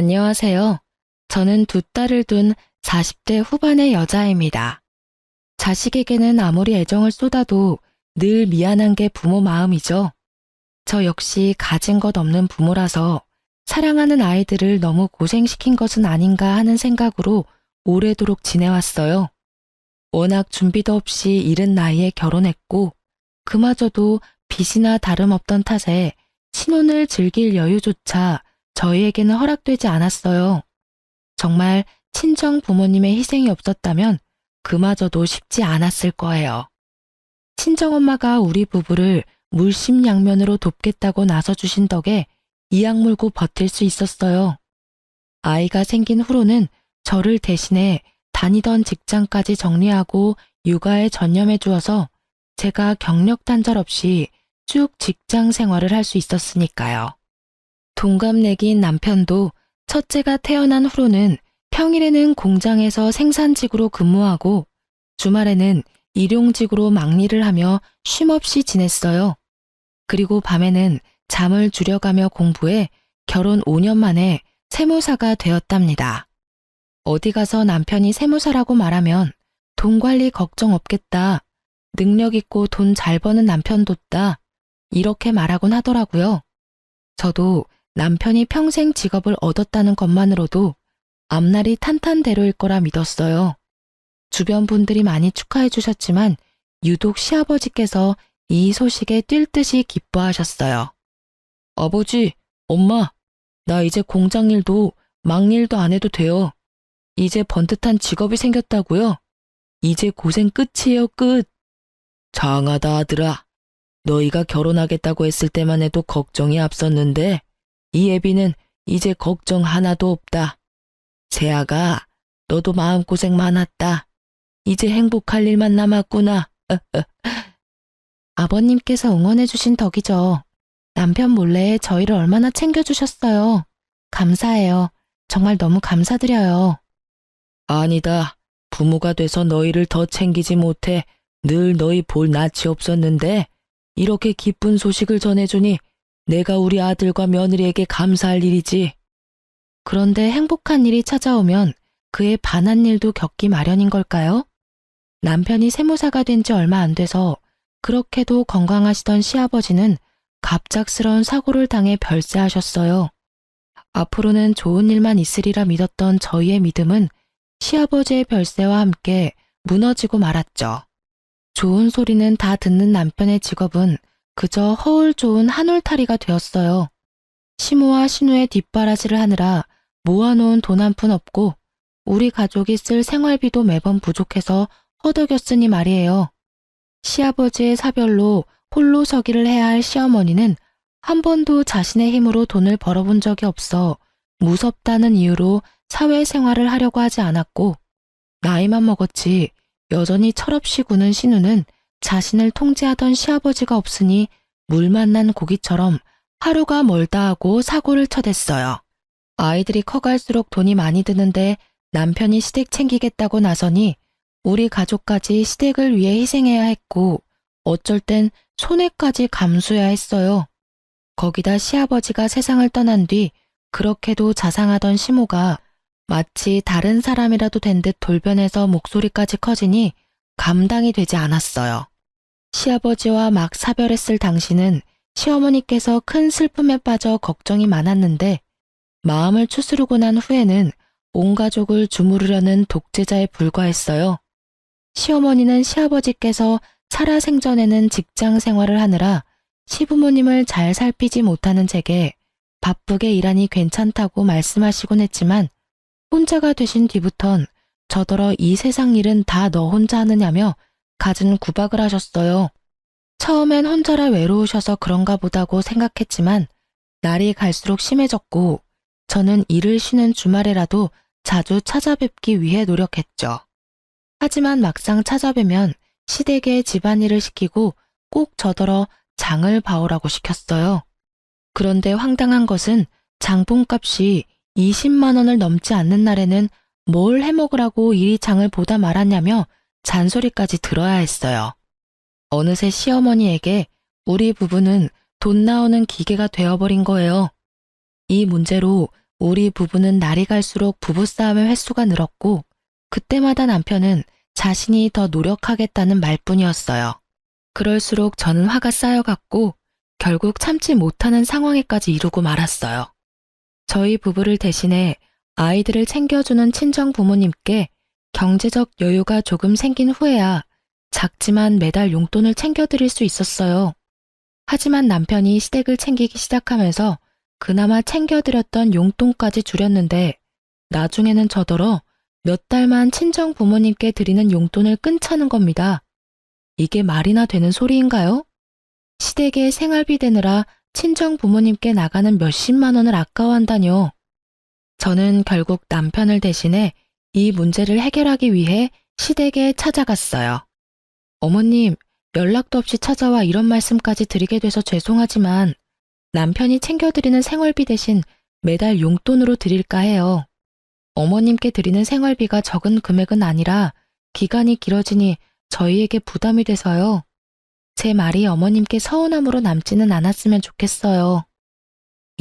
안녕하세요. 저는 두 딸을 둔 40대 후반의 여자입니다. 자식에게는 아무리 애정을 쏟아도 늘 미안한 게 부모 마음이죠. 저 역시 가진 것 없는 부모라서 사랑하는 아이들을 너무 고생시킨 것은 아닌가 하는 생각으로 오래도록 지내왔어요. 워낙 준비도 없이 이른 나이에 결혼했고, 그마저도 빚이나 다름없던 탓에 신혼을 즐길 여유조차 저희에게는 허락되지 않았어요. 정말 친정 부모님의 희생이 없었다면 그마저도 쉽지 않았을 거예요. 친정엄마가 우리 부부를 물심양면으로 돕겠다고 나서주신 덕에 이악 물고 버틸 수 있었어요. 아이가 생긴 후로는 저를 대신해 다니던 직장까지 정리하고 육아에 전념해 주어서 제가 경력 단절 없이 쭉 직장 생활을 할 수 있었으니까요. 동갑내기인 남편도 첫째가 태어난 후로는 평일에는 공장에서 생산직으로 근무하고 주말에는 일용직으로 막일을 하며 쉼없이 지냈어요. 그리고 밤에는 잠을 줄여가며 공부해 결혼 5년 만에 세무사가 되었답니다. 어디 가서 남편이 세무사라고 말하면 돈 관리 걱정 없겠다. 능력 있고 돈 잘 버는 남편 뒀다. 이렇게 말하곤 하더라고요. 저도 남편이 평생 직업을 얻었다는 것만으로도 앞날이 탄탄대로일 거라 믿었어요. 주변 분들이 많이 축하해 주셨지만 유독 시아버지께서 이 소식에 뛸 듯이 기뻐하셨어요. 아버지, 엄마, 나 이제 공장 일도 막일도 안 해도 돼요. 이제 번듯한 직업이 생겼다고요? 이제 고생 끝이에요, 끝. 장하다 아들아. 너희가 결혼하겠다고 했을 때만 해도 걱정이 앞섰는데 이 애비는 이제 걱정 하나도 없다. 세아가 너도 마음고생 많았다. 이제 행복할 일만 남았구나. 아버님께서 응원해 주신 덕이죠. 남편 몰래 저희를 얼마나 챙겨주셨어요. 감사해요. 정말 너무 감사드려요. 아니다. 부모가 돼서 너희를 더 챙기지 못해 늘 너희 볼 낯이 없었는데 이렇게 기쁜 소식을 전해주니 내가 우리 아들과 며느리에게 감사할 일이지. 그런데 행복한 일이 찾아오면 그에 반한 일도 겪기 마련인 걸까요? 남편이 세무사가 된 지 얼마 안 돼서 그렇게도 건강하시던 시아버지는 갑작스러운 사고를 당해 별세하셨어요. 앞으로는 좋은 일만 있으리라 믿었던 저희의 믿음은 시아버지의 별세와 함께 무너지고 말았죠. 좋은 소리는 다 듣는 남편의 직업은 그저 허울 좋은 한울타리가 되었어요. 시모와 신우의 뒷바라지를 하느라 모아놓은 돈 한 푼 없고 우리 가족이 쓸 생활비도 매번 부족해서 허덕였으니 말이에요. 시아버지의 사별로 홀로 서기를 해야 할 시어머니는 한 번도 자신의 힘으로 돈을 벌어본 적이 없어 무섭다는 이유로 사회생활을 하려고 하지 않았고 나이만 먹었지 여전히 철없이 구는 신우는 자신을 통제하던 시아버지가 없으니 물 만난 고기처럼 하루가 멀다 하고 사고를 쳐댔어요. 아이들이 커갈수록 돈이 많이 드는데 남편이 시댁 챙기겠다고 나서니 우리 가족까지 시댁을 위해 희생해야 했고 어쩔 땐 손해까지 감수해야 했어요. 거기다 시아버지가 세상을 떠난 뒤 그렇게도 자상하던 시모가 마치 다른 사람이라도 된 듯 돌변해서 목소리까지 커지니 감당이 되지 않았어요. 시아버지와 막 사별했을 당시는 시어머니께서 큰 슬픔에 빠져 걱정이 많았는데 마음을 추스르고 난 후에는 온 가족을 주무르려는 독재자에 불과했어요. 시어머니는 시아버지께서 살아생전에는 직장 생활을 하느라 시부모님을 잘 살피지 못하는 제게 바쁘게 일하니 괜찮다고 말씀하시곤 했지만 혼자가 되신 뒤부턴 저더러 이 세상 일은 다 너 혼자 하느냐며 갖은 구박을 하셨어요. 처음엔 혼자라 외로우셔서 그런가 보다고 생각했지만 날이 갈수록 심해졌고 저는 일을 쉬는 주말에라도 자주 찾아뵙기 위해 노력했죠. 하지만 막상 찾아뵈면 시댁에 집안일을 시키고 꼭 저더러 장을 봐오라고 시켰어요. 그런데 황당한 것은 장본값이 20만 원을 넘지 않는 날에는 뭘 해먹으라고 이리 장을 보다 말았냐며 잔소리까지 들어야 했어요. 어느새 시어머니에게 우리 부부는 돈 나오는 기계가 되어버린 거예요. 이 문제로 우리 부부는 날이 갈수록 부부싸움의 횟수가 늘었고 그때마다 남편은 자신이 더 노력하겠다는 말뿐이었어요. 그럴수록 저는 화가 쌓여갔고 결국 참지 못하는 상황에까지 이르고 말았어요. 저희 부부를 대신해 아이들을 챙겨주는 친정 부모님께 경제적 여유가 조금 생긴 후에야 작지만 매달 용돈을 챙겨드릴 수 있었어요. 하지만 남편이 시댁을 챙기기 시작하면서 그나마 챙겨드렸던 용돈까지 줄였는데 나중에는 저더러 몇 달만 친정 부모님께 드리는 용돈을 끊자는 겁니다. 이게 말이나 되는 소리인가요? 시댁에 생활비 대느라 친정 부모님께 나가는 몇십만 원을 아까워한다뇨. 저는 결국 남편을 대신해 이 문제를 해결하기 위해 시댁에 찾아갔어요. 어머님, 연락도 없이 찾아와 이런 말씀까지 드리게 돼서 죄송하지만 남편이 챙겨드리는 생활비 대신 매달 용돈으로 드릴까 해요. 어머님께 드리는 생활비가 적은 금액은 아니라 기간이 길어지니 저희에게 부담이 돼서요. 제 말이 어머님께 서운함으로 남지는 않았으면 좋겠어요.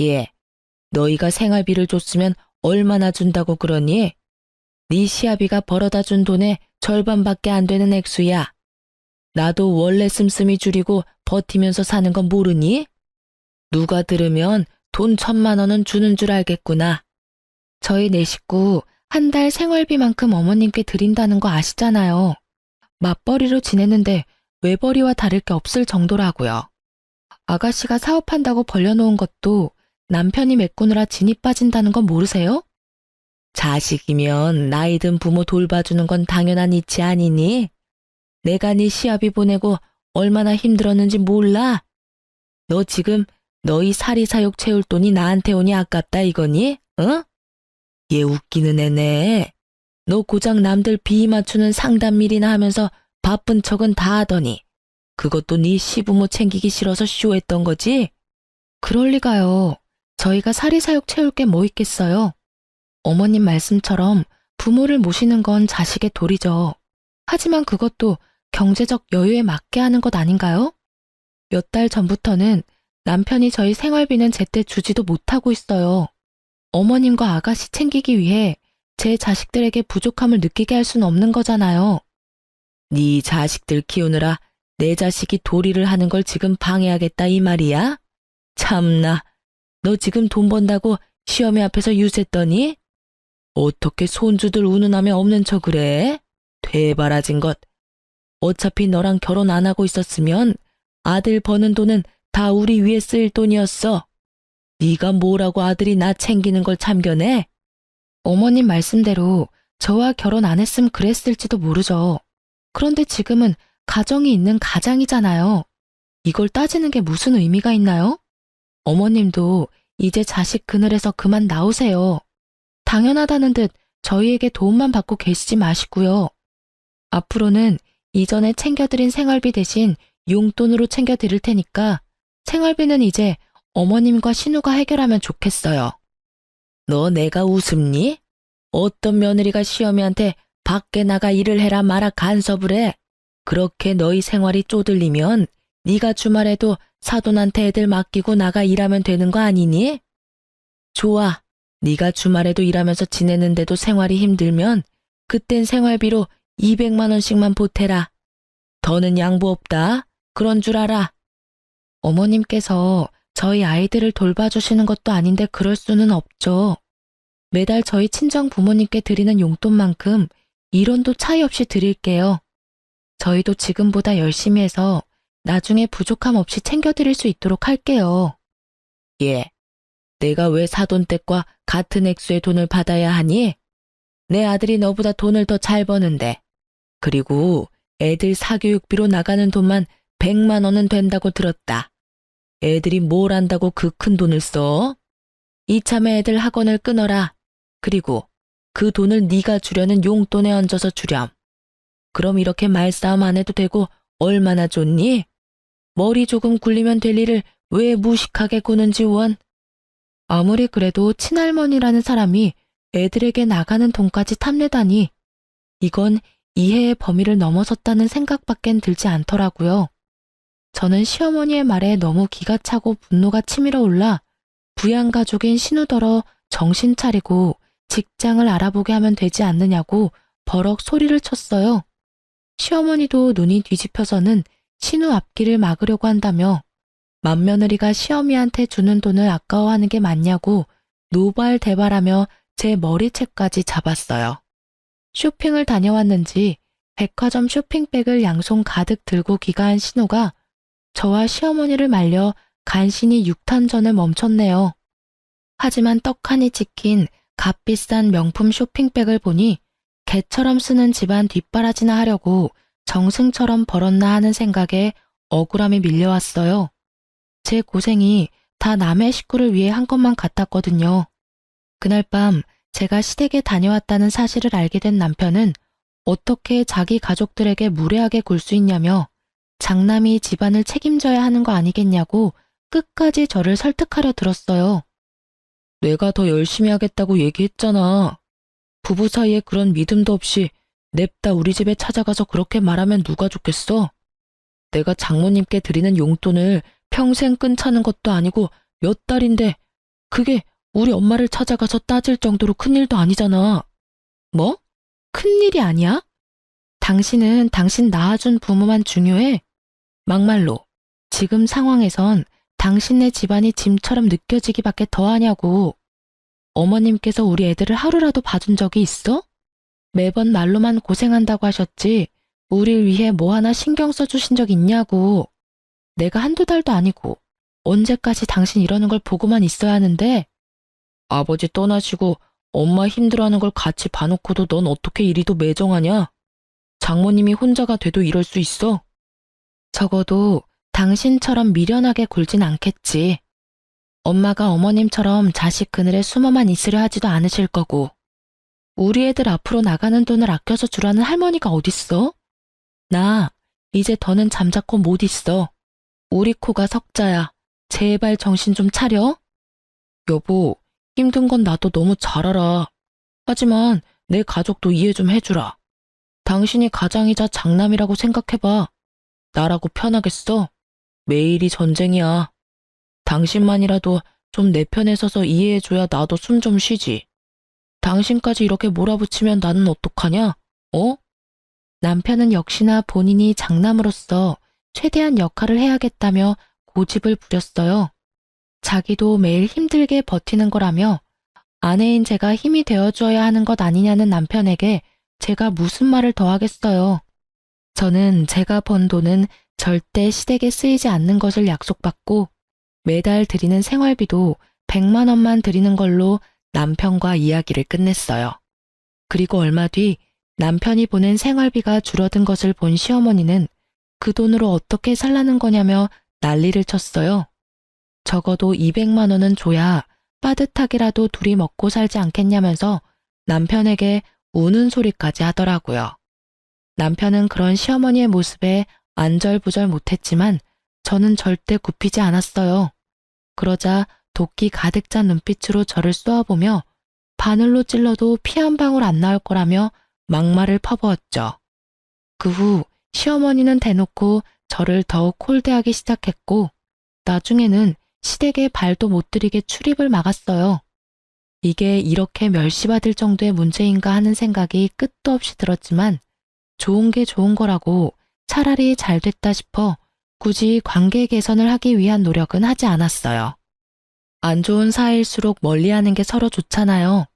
예, 너희가 생활비를 줬으면 얼마나 준다고 그러니? 네 시아비가 벌어다 준 돈의 절반밖에 안 되는 액수야. 나도 원래 씀씀이 줄이고 버티면서 사는 건 모르니? 누가 들으면 돈 1,000만 원은 주는 줄 알겠구나. 저희 네 식구 한 달 생활비만큼 어머님께 드린다는 거 아시잖아요. 맞벌이로 지내는데 외벌이와 다를 게 없을 정도라고요. 아가씨가 사업한다고 벌려놓은 것도 남편이 메꾸느라 진이 빠진다는 건 모르세요? 자식이면 나이 든 부모 돌봐주는 건 당연한 이치 아니니? 내가 네 시아비 보내고 얼마나 힘들었는지 몰라? 너 지금 너희 사리사욕 채울 돈이 나한테 오니 아깝다 이거니? 응? 얘 웃기는 애네. 너 고작 남들 비 맞추는 상담일이나 하면서 바쁜 척은 다 하더니 그것도 네 시부모 챙기기 싫어서 쇼했던 거지? 그럴 리가요. 저희가 사리사욕 채울 게 뭐 있겠어요. 어머님 말씀처럼 부모를 모시는 건 자식의 도리죠. 하지만 그것도 경제적 여유에 맞게 하는 것 아닌가요? 몇 달 전부터는 남편이 저희 생활비는 제때 주지도 못하고 있어요. 어머님과 아가씨 챙기기 위해 제 자식들에게 부족함을 느끼게 할 수는 없는 거잖아요. 네 자식들 키우느라 내 자식이 도리를 하는 걸 지금 방해하겠다 이 말이야? 참나, 너 지금 돈 번다고 시어머니 앞에서 유세했더니? 어떻게 손주들 운운하며 없는 척을 해? 되바라진 것. 어차피 너랑 결혼 안 하고 있었으면 아들 버는 돈은 다 우리 위에 쓸 돈이었어. 네가 뭐라고 아들이 나 챙기는 걸 참견해? 어머님 말씀대로 저와 결혼 안 했으면 그랬을지도 모르죠. 그런데 지금은 가정이 있는 가장이잖아요. 이걸 따지는 게 무슨 의미가 있나요? 어머님도 이제 자식 그늘에서 그만 나오세요. 당연하다는 듯 저희에게 도움만 받고 계시지 마시고요. 앞으로는 이전에 챙겨드린 생활비 대신 용돈으로 챙겨드릴 테니까 생활비는 이제 어머님과 신우가 해결하면 좋겠어요. 너 내가 웃음니? 어떤 며느리가 시어미한테 밖에 나가 일을 해라 마라 간섭을 해. 그렇게 너희 생활이 쪼들리면 네가 주말에도 사돈한테 애들 맡기고 나가 일하면 되는 거 아니니? 좋아. 네가 주말에도 일하면서 지내는데도 생활이 힘들면 그땐 생활비로 200만 원씩만 보태라. 더는 양보 없다. 그런 줄 알아. 어머님께서 저희 아이들을 돌봐주시는 것도 아닌데 그럴 수는 없죠. 매달 저희 친정 부모님께 드리는 용돈만큼 1원도 차이 없이 드릴게요. 저희도 지금보다 열심히 해서 나중에 부족함 없이 챙겨드릴 수 있도록 할게요. 예, 내가 왜 사돈댁과 같은 액수의 돈을 받아야 하니? 내 아들이 너보다 돈을 더 잘 버는데. 그리고 애들 사교육비로 나가는 돈만 100만 원은 된다고 들었다. 애들이 뭘 안다고 그 큰 돈을 써? 이참에 애들 학원을 끊어라. 그리고 그 돈을 네가 주려는 용돈에 얹어서 주렴. 그럼 이렇게 말싸움 안 해도 되고 얼마나 좋니? 머리 조금 굴리면 될 일을 왜 무식하게 구는지 원. 아무리 그래도 친할머니라는 사람이 애들에게 나가는 돈까지 탐내다니. 이건 이해의 범위를 넘어섰다는 생각밖엔 들지 않더라고요. 저는 시어머니의 말에 너무 기가 차고 분노가 치밀어 올라 부양가족인 신우더러 정신 차리고 직장을 알아보게 하면 되지 않느냐고 버럭 소리를 쳤어요. 시어머니도 눈이 뒤집혀서는 신우 앞길을 막으려고 한다며 맏며느리가 시어미한테 주는 돈을 아까워하는 게 맞냐고 노발대발하며 제 머리채까지 잡았어요. 쇼핑을 다녀왔는지 백화점 쇼핑백을 양손 가득 들고 귀가한 신우가 저와 시어머니를 말려 간신히 육탄전을 멈췄네요. 하지만 떡하니 찍힌 값비싼 명품 쇼핑백을 보니 개처럼 쓰는 집안 뒷바라지나 하려고 정승처럼 벌었나 하는 생각에 억울함이 밀려왔어요. 제 고생이 다 남의 식구를 위해 한 것만 같았거든요. 그날 밤 제가 시댁에 다녀왔다는 사실을 알게 된 남편은 어떻게 자기 가족들에게 무례하게 굴 수 있냐며 장남이 집안을 책임져야 하는 거 아니겠냐고 끝까지 저를 설득하려 들었어요. 내가 더 열심히 하겠다고 얘기했잖아. 부부 사이에 그런 믿음도 없이 냅다 우리 집에 찾아가서 그렇게 말하면 누가 좋겠어? 내가 장모님께 드리는 용돈을 평생 끈차는 것도 아니고 몇 달인데 그게 우리 엄마를 찾아가서 따질 정도로 큰일도 아니잖아. 뭐? 큰일이 아니야? 당신은 당신 낳아준 부모만 중요해? 막말로 지금 상황에선 당신네 집안이 짐처럼 느껴지기밖에 더하냐고. 어머님께서 우리 애들을 하루라도 봐준 적이 있어? 매번 말로만 고생한다고 하셨지 우릴 위해 뭐 하나 신경 써주신 적 있냐고. 내가 한두 달도 아니고 언제까지 당신 이러는 걸 보고만 있어야 하는데. 아버지 떠나시고 엄마 힘들어하는 걸 같이 봐놓고도 넌 어떻게 이리도 매정하냐? 장모님이 혼자가 돼도 이럴 수 있어? 적어도 당신처럼 미련하게 굴진 않겠지. 엄마가 어머님처럼 자식 그늘에 숨어만 있으려 하지도 않으실 거고. 우리 애들 앞으로 나가는 돈을 아껴서 주라는 할머니가 어딨어? 나 이제 더는 잠자코 못 있어. 우리 코가 석자야. 제발 정신 좀 차려. 여보, 힘든 건 나도 너무 잘 알아. 하지만 내 가족도 이해 좀 해주라. 당신이 가장이자 장남이라고 생각해봐. 나라고 편하겠어? 매일이 전쟁이야. 당신만이라도 좀 내 편에 서서 이해해줘야 나도 숨 좀 쉬지. 당신까지 이렇게 몰아붙이면 나는 어떡하냐? 어? 남편은 역시나 본인이 장남으로서 최대한 역할을 해야겠다며 고집을 부렸어요. 자기도 매일 힘들게 버티는 거라며 아내인 제가 힘이 되어줘야 하는 것 아니냐는 남편에게 제가 무슨 말을 더 하겠어요. 저는 제가 번 돈은 절대 시댁에 쓰이지 않는 것을 약속받고 매달 드리는 생활비도 100만 원만 드리는 걸로 남편과 이야기를 끝냈어요. 그리고 얼마 뒤 남편이 보낸 생활비가 줄어든 것을 본 시어머니는 그 돈으로 어떻게 살라는 거냐며 난리를 쳤어요. 적어도 200만 원은 줘야 빠듯하게라도 둘이 먹고 살지 않겠냐면서 남편에게 우는 소리까지 하더라고요. 남편은 그런 시어머니의 모습에 안절부절 못했지만 저는 절대 굽히지 않았어요. 그러자 도끼 가득 찬 눈빛으로 저를 쏘아보며 바늘로 찔러도 피 한 방울 안 나올 거라며 막말을 퍼부었죠. 그 후 시어머니는 대놓고 저를 더욱 홀대하기 시작했고 나중에는 시댁에 발도 못 들이게 출입을 막았어요. 이게 이렇게 멸시받을 정도의 문제인가 하는 생각이 끝도 없이 들었지만 좋은 게 좋은 거라고 차라리 잘 됐다 싶어 굳이 관계 개선을 하기 위한 노력은 하지 않았어요. 안 좋은 사이일수록 멀리하는 게 서로 좋잖아요.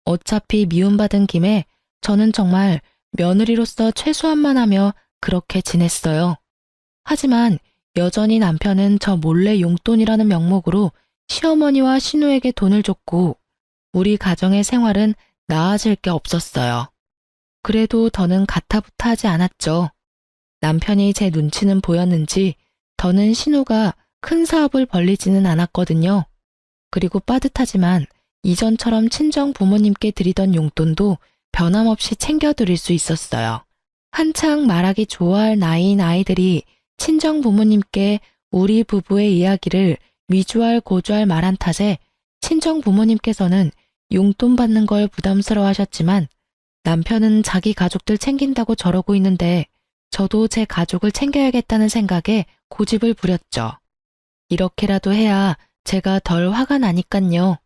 어차피 미움받은 김에 저는 정말 며느리로서 최소한만 하며 그렇게 지냈어요. 하지만 여전히 남편은 저 몰래 용돈이라는 명목으로 시어머니와 신우에게 돈을 줬고 우리 가정의 생활은 나아질 게 없었어요. 그래도 더는 가타부타 하지 않았죠. 남편이 제 눈치는 보였는지 더는 신우가 큰 사업을 벌리지는 않았거든요. 그리고 빠듯하지만 이전처럼 친정 부모님께 드리던 용돈도 변함없이 챙겨드릴 수 있었어요. 한창 말하기 좋아할 나이인 아이들이 친정 부모님께 우리 부부의 이야기를 미주알 고주알 말한 탓에 친정 부모님께서는 용돈 받는 걸 부담스러워 하셨지만 남편은 자기 가족들 챙긴다고 저러고 있는데 저도 제 가족을 챙겨야겠다는 생각에 고집을 부렸죠. 이렇게라도 해야 제가 덜 화가 나니깐요.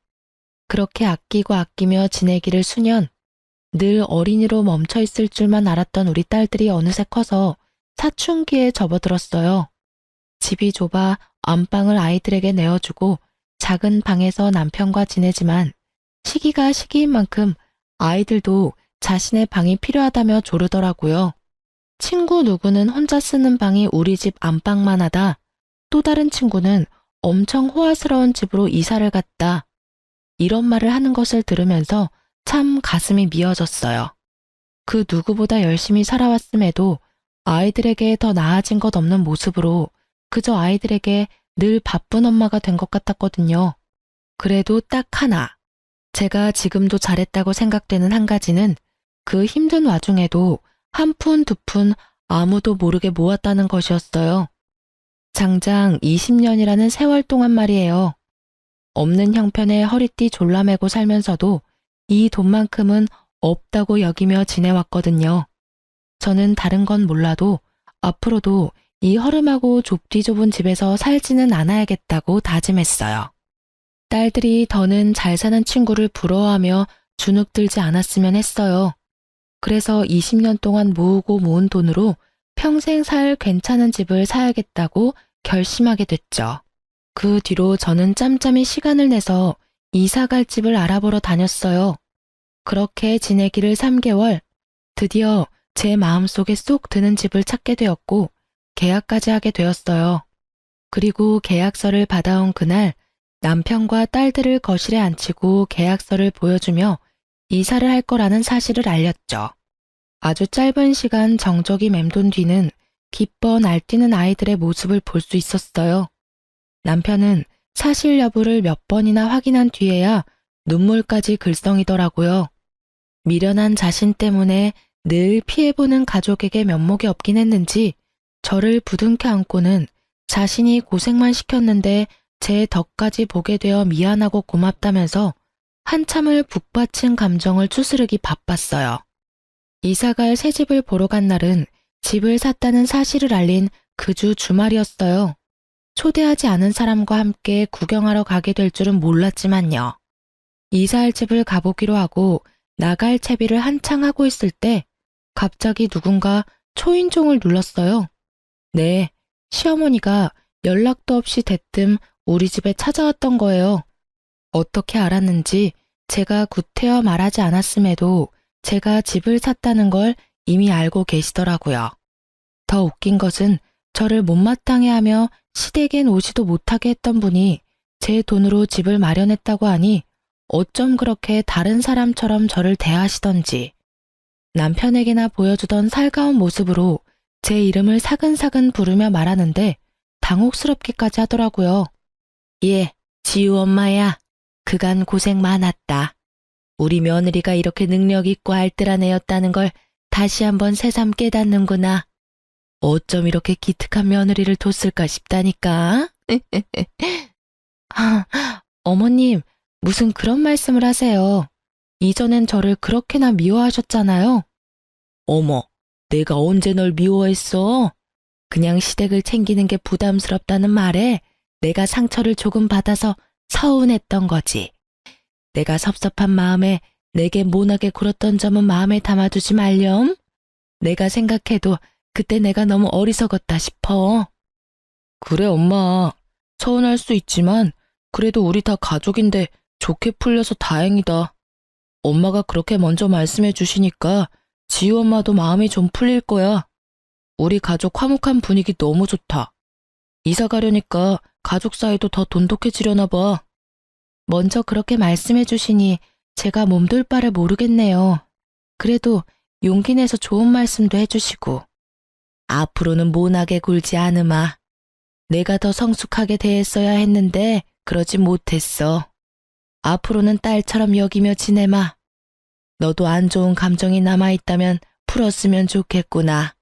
그렇게 아끼고 아끼며 지내기를 수년, 늘 어린이로 멈춰 있을 줄만 알았던 우리 딸들이 어느새 커서 사춘기에 접어들었어요. 집이 좁아 안방을 아이들에게 내어주고 작은 방에서 남편과 지내지만 시기가 시기인 만큼 아이들도 자신의 방이 필요하다며 조르더라고요. 친구 누구는 혼자 쓰는 방이 우리 집 안방만 하다. 또 다른 친구는 엄청 호화스러운 집으로 이사를 갔다. 이런 말을 하는 것을 들으면서 참 가슴이 미어졌어요. 그 누구보다 열심히 살아왔음에도 아이들에게 더 나아진 것 없는 모습으로 그저 아이들에게 늘 바쁜 엄마가 된 것 같았거든요. 그래도 딱 하나, 제가 지금도 잘했다고 생각되는 한 가지는 그 힘든 와중에도 한 푼 두 푼 아무도 모르게 모았다는 것이었어요. 장장 20년이라는 세월 동안 말이에요. 없는 형편에 허리띠 졸라매고 살면서도 이 돈만큼은 없다고 여기며 지내왔거든요. 저는 다른 건 몰라도 앞으로도 이 허름하고 좁디 좁은 집에서 살지는 않아야겠다고 다짐했어요. 딸들이 더는 잘 사는 친구를 부러워하며 주눅들지 않았으면 했어요. 그래서 20년 동안 모으고 모은 돈으로 평생 살 괜찮은 집을 사야겠다고 결심하게 됐죠. 그 뒤로 저는 짬짬이 시간을 내서 이사 갈 집을 알아보러 다녔어요. 그렇게 지내기를 3개월, 드디어 제 마음속에 쏙 드는 집을 찾게 되었고 계약까지 하게 되었어요. 그리고 계약서를 받아온 그날 남편과 딸들을 거실에 앉히고 계약서를 보여주며 이사를 할 거라는 사실을 알렸죠. 아주 짧은 시간 정적이 맴돈 뒤는 기뻐 날뛰는 아이들의 모습을 볼 수 있었어요. 남편은 사실 여부를 몇 번이나 확인한 뒤에야 눈물까지 글썽이더라고요. 미련한 자신 때문에 늘 피해보는 가족에게 면목이 없긴 했는지 저를 부둥켜 안고는 자신이 고생만 시켰는데 제 덕까지 보게 되어 미안하고 고맙다면서 한참을 북받친 감정을 추스르기 바빴어요. 이사갈 새 집을 보러 간 날은 집을 샀다는 사실을 알린 그 주 주말이었어요. 초대하지 않은 사람과 함께 구경하러 가게 될 줄은 몰랐지만요. 이사할 집을 가보기로 하고 나갈 채비를 한창 하고 있을 때 갑자기 누군가 초인종을 눌렀어요. 네, 시어머니가 연락도 없이 대뜸 우리 집에 찾아왔던 거예요. 어떻게 알았는지 제가 구태여 말하지 않았음에도 제가 집을 샀다는 걸 이미 알고 계시더라고요. 더 웃긴 것은 저를 못마땅해 하며 시댁엔 오지도 못하게 했던 분이 제 돈으로 집을 마련했다고 하니 어쩜 그렇게 다른 사람처럼 저를 대하시던지 남편에게나 보여주던 살가운 모습으로 제 이름을 사근사근 부르며 말하는데 당혹스럽기까지 하더라고요. 예, 지우 엄마야. 그간 고생 많았다. 우리 며느리가 이렇게 능력 있고 알뜰한 애였다는 걸 다시 한번 새삼 깨닫는구나. 어쩜 이렇게 기특한 며느리를 뒀을까 싶다니까. 아, 어머님, 무슨 그런 말씀을 하세요. 이전엔 저를 그렇게나 미워하셨잖아요. 어머, 내가 언제 널 미워했어? 그냥 시댁을 챙기는 게 부담스럽다는 말에 내가 상처를 조금 받아서 서운했던 거지. 내가 섭섭한 마음에 내게 모나게 굴었던 점은 마음에 담아두지 말렴. 내가 생각해도 그때 내가 너무 어리석었다 싶어. 그래, 엄마. 서운할 수 있지만 그래도 우리 다 가족인데 좋게 풀려서 다행이다. 엄마가 그렇게 먼저 말씀해 주시니까 지우 엄마도 마음이 좀 풀릴 거야. 우리 가족 화목한 분위기 너무 좋다. 이사 가려니까 가족 사이도 더 돈독해지려나 봐. 먼저 그렇게 말씀해 주시니 제가 몸둘 바를 모르겠네요. 그래도 용기 내서 좋은 말씀도 해주시고. 앞으로는 모나게 굴지 않으마. 내가 더 성숙하게 대했어야 했는데 그러지 못했어. 앞으로는 딸처럼 여기며 지내마. 너도 안 좋은 감정이 남아있다면 풀었으면 좋겠구나.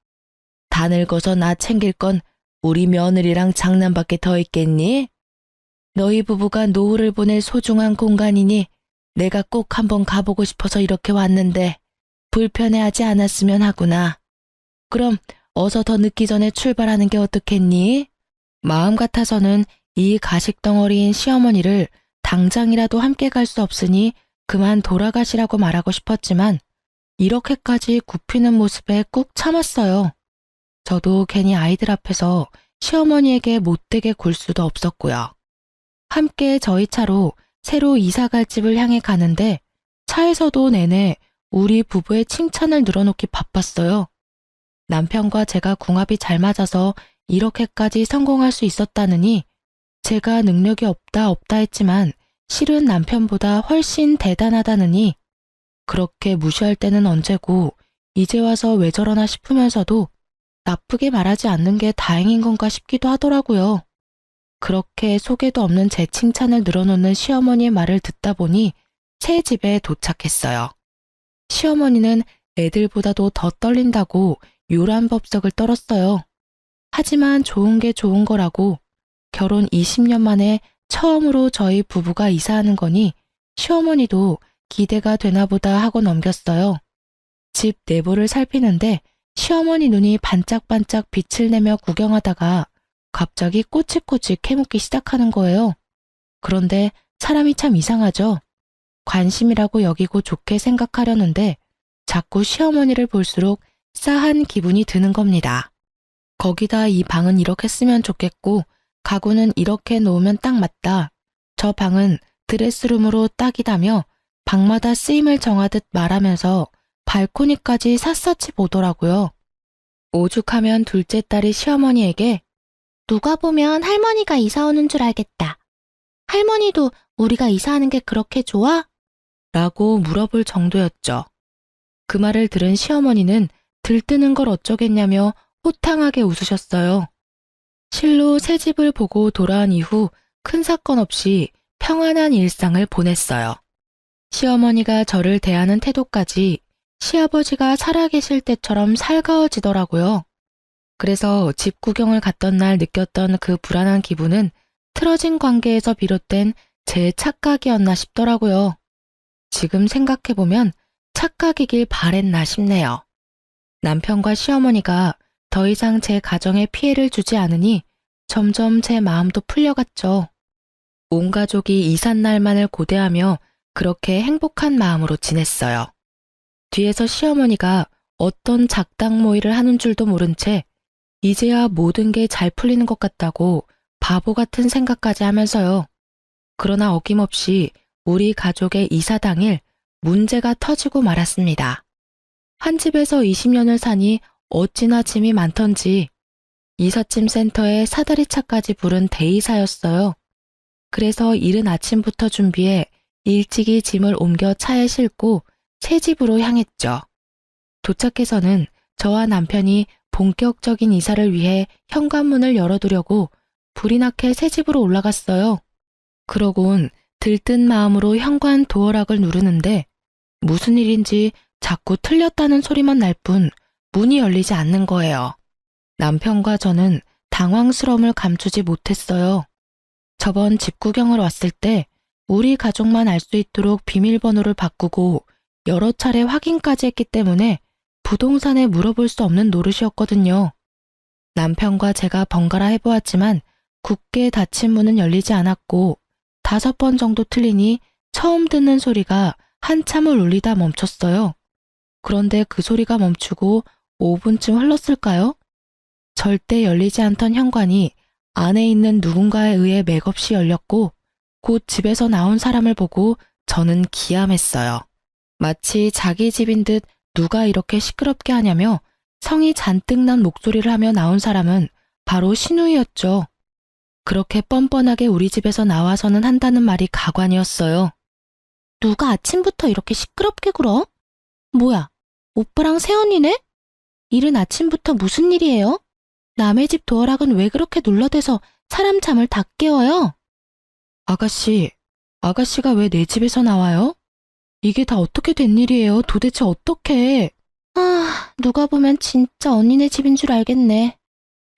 다 늙어서 나 챙길 건 우리 며느리랑 장남밖에 더 있겠니? 너희 부부가 노후를 보낼 소중한 공간이니 내가 꼭 한번 가보고 싶어서 이렇게 왔는데 불편해하지 않았으면 하구나. 그럼 어서 더 늦기 전에 출발하는 게 어떻겠니? 마음 같아서는 이 가식덩어리인 시어머니를 당장이라도 함께 갈 수 없으니 그만 돌아가시라고 말하고 싶었지만 이렇게까지 굽히는 모습에 꾹 참았어요. 저도 괜히 아이들 앞에서 시어머니에게 못되게 굴 수도 없었고요. 함께 저희 차로 새로 이사갈 집을 향해 가는데 차에서도 내내 우리 부부의 칭찬을 늘어놓기 바빴어요. 남편과 제가 궁합이 잘 맞아서 이렇게까지 성공할 수 있었다느니 제가 능력이 없다 했지만 실은 남편보다 훨씬 대단하다느니 그렇게 무시할 때는 언제고 이제 와서 왜 저러나 싶으면서도 나쁘게 말하지 않는 게 다행인 건가 싶기도 하더라고요. 그렇게 속에도 없는 제 칭찬을 늘어놓는 시어머니의 말을 듣다 보니 새 집에 도착했어요. 시어머니는 애들보다도 더 떨린다고 요란법석을 떨었어요. 하지만 좋은 게 좋은 거라고 결혼 20년 만에 처음으로 저희 부부가 이사하는 거니 시어머니도 기대가 되나 보다 하고 넘겼어요. 집 내부를 살피는데 시어머니 눈이 반짝반짝 빛을 내며 구경하다가 갑자기 꼬치꼬치 캐묻기 시작하는 거예요. 그런데 사람이 참 이상하죠. 관심이라고 여기고 좋게 생각하려는데 자꾸 시어머니를 볼수록 싸한 기분이 드는 겁니다. 거기다 이 방은 이렇게 쓰면 좋겠고 가구는 이렇게 놓으면 딱 맞다. 저 방은 드레스룸으로 딱이다며 방마다 쓰임을 정하듯 말하면서 발코니까지 샅샅이 보더라고요. 오죽하면 둘째 딸이 시어머니에게 누가 보면 할머니가 이사 오는 줄 알겠다. 할머니도 우리가 이사하는 게 그렇게 좋아? 라고 물어볼 정도였죠. 그 말을 들은 시어머니는 들뜨는 걸 어쩌겠냐며 호탕하게 웃으셨어요. 실로 새 집을 보고 돌아온 이후 큰 사건 없이 평안한 일상을 보냈어요. 시어머니가 저를 대하는 태도까지 시아버지가 살아계실 때처럼 살가워지더라고요. 그래서 집 구경을 갔던 날 느꼈던 그 불안한 기분은 틀어진 관계에서 비롯된 제 착각이었나 싶더라고요. 지금 생각해보면 착각이길 바랬나 싶네요. 남편과 시어머니가 더 이상 제 가정에 피해를 주지 않으니 점점 제 마음도 풀려갔죠. 온 가족이 이삿날만을 고대하며 그렇게 행복한 마음으로 지냈어요. 뒤에서 시어머니가 어떤 작당 모의를 하는 줄도 모른 채 이제야 모든 게 잘 풀리는 것 같다고 바보 같은 생각까지 하면서요. 그러나 어김없이 우리 가족의 이사 당일 문제가 터지고 말았습니다. 한 집에서 20년을 사니 어찌나 짐이 많던지 이삿짐 센터에 사다리차까지 부른 대이사였어요. 그래서 이른 아침부터 준비해 일찍이 짐을 옮겨 차에 싣고 새 집으로 향했죠. 도착해서는 저와 남편이 본격적인 이사를 위해 현관문을 열어두려고 불이 나게 새 집으로 올라갔어요. 그러곤 들뜬 마음으로 현관 도어락을 누르는데 무슨 일인지 자꾸 틀렸다는 소리만 날 뿐 문이 열리지 않는 거예요. 남편과 저는 당황스러움을 감추지 못했어요. 저번 집 구경을 왔을 때 우리 가족만 알 수 있도록 비밀번호를 바꾸고 여러 차례 확인까지 했기 때문에 부동산에 물어볼 수 없는 노릇이었거든요. 남편과 제가 번갈아 해보았지만 굳게 닫힌 문은 열리지 않았고 5번 정도 틀리니 처음 듣는 소리가 한참을 울리다 멈췄어요. 그런데 그 소리가 멈추고 5분쯤 흘렀을까요? 절대 열리지 않던 현관이 안에 있는 누군가에 의해 맥없이 열렸고 곧 집에서 나온 사람을 보고 저는 기함했어요. 마치 자기 집인 듯 누가 이렇게 시끄럽게 하냐며 성이 잔뜩 난 목소리를 하며 나온 사람은 바로 신우이였죠. 그렇게 뻔뻔하게 우리 집에서 나와서는 한다는 말이 가관이었어요. 누가 아침부터 이렇게 시끄럽게 굴어? 뭐야, 오빠랑 새언니네? 이른 아침부터 무슨 일이에요? 남의 집 도어락은 왜 그렇게 눌러대서 사람 잠을 다 깨워요? 아가씨가 왜 내 집에서 나와요? 이게 다 어떻게 된 일이에요? 도대체 어떻게? 누가 보면 진짜 언니네 집인 줄 알겠네.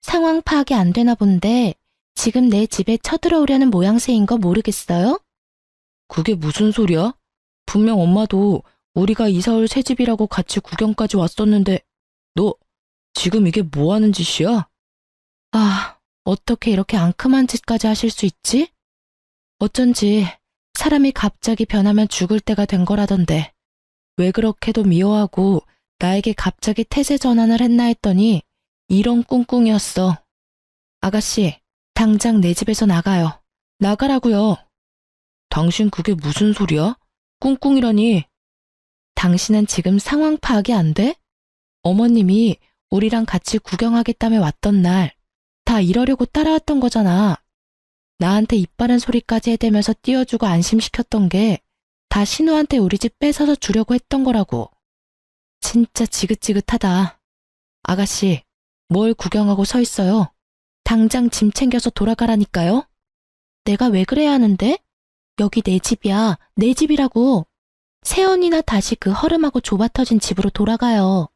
상황 파악이 안 되나 본데 지금 내 집에 쳐들어오려는 모양새인 거 모르겠어요? 그게 무슨 소리야? 분명 엄마도 우리가 이사올 새 집이라고 같이 구경까지 왔었는데 너 지금 이게 뭐 하는 짓이야? 어떻게 이렇게 앙큼한 짓까지 하실 수 있지? 어쩐지 사람이 갑자기 변하면 죽을 때가 된 거라던데 왜 그렇게도 미워하고 나에게 갑자기 태세 전환을 했나 했더니 이런 꿍꿍이었어. 아가씨, 당장 내 집에서 나가요. 나가라고요. 당신 그게 무슨 소리야? 꿍꿍이라니. 당신은 지금 상황 파악이 안 돼? 어머님이 우리랑 같이 구경하겠다며 왔던 날 다 이러려고 따라왔던 거잖아. 나한테 입 바른 소리까지 해대면서 띄워주고 안심시켰던 게 다 신우한테 우리 집 뺏어서 주려고 했던 거라고. 진짜 지긋지긋하다. 아가씨, 뭘 구경하고 서 있어요? 당장 짐 챙겨서 돌아가라니까요. 내가 왜 그래야 하는데? 여기 내 집이야. 내 집이라고. 세연이나 다시 그 허름하고 좁아터진 집으로 돌아가요.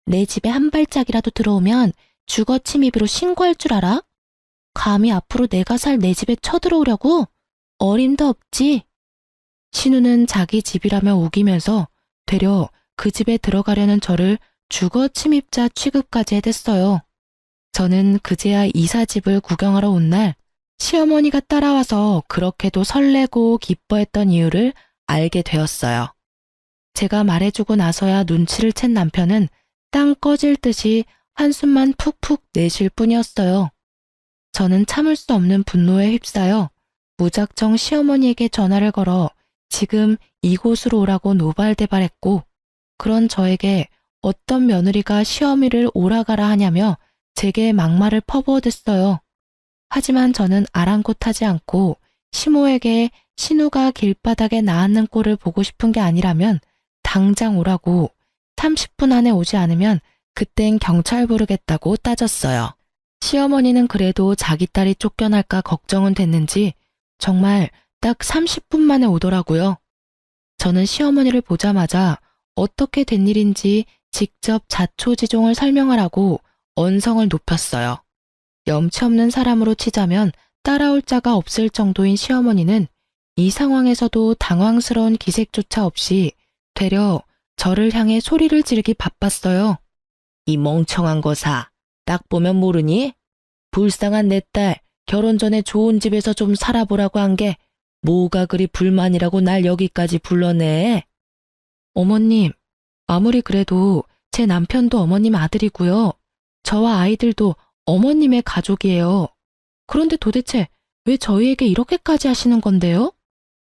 내 집에 한 발짝이라도 들어오면 주거 침입으로 신고할 줄 알아? 감히 앞으로 내가 살 내 집에 쳐들어오려고? 어림도 없지. 신우는 자기 집이라며 우기면서 되려 그 집에 들어가려는 저를 주거 침입자 취급까지 해댔어요. 저는 그제야 이사집을 구경하러 온 날 시어머니가 따라와서 그렇게도 설레고 기뻐했던 이유를 알게 되었어요. 제가 말해주고 나서야 눈치를 챈 남편은 땅 꺼질 듯이 한숨만 푹푹 내쉴 뿐이었어요. 저는 참을 수 없는 분노에 휩싸여 무작정 시어머니에게 전화를 걸어 지금 이곳으로 오라고 노발대발했고, 그런 저에게 어떤 며느리가 시어미를 오라가라 하냐며 제게 막말을 퍼부어댔어요. 하지만 저는 아랑곳하지 않고 시모에게 신우가 길바닥에 나앉는 꼴을 보고 싶은 게 아니라면 당장 오라고, 30분 안에 오지 않으면 그땐 경찰 부르겠다고 따졌어요. 시어머니는 그래도 자기 딸이 쫓겨날까 걱정은 됐는지 정말 딱 30분 만에 오더라고요. 저는 시어머니를 보자마자 어떻게 된 일인지 직접 자초지종을 설명하라고 언성을 높였어요. 염치 없는 사람으로 치자면 따라올 자가 없을 정도인 시어머니는 이 상황에서도 당황스러운 기색조차 없이 되려 저를 향해 소리를 지르기 바빴어요. 이 멍청한 거사, 딱 보면 모르니? 불쌍한 내 딸, 결혼 전에 좋은 집에서 좀 살아보라고 한 게 뭐가 그리 불만이라고 날 여기까지 불러내? 어머님, 아무리 그래도 제 남편도 어머님 아들이고요. 저와 아이들도 어머님의 가족이에요. 그런데 도대체 왜 저희에게 이렇게까지 하시는 건데요?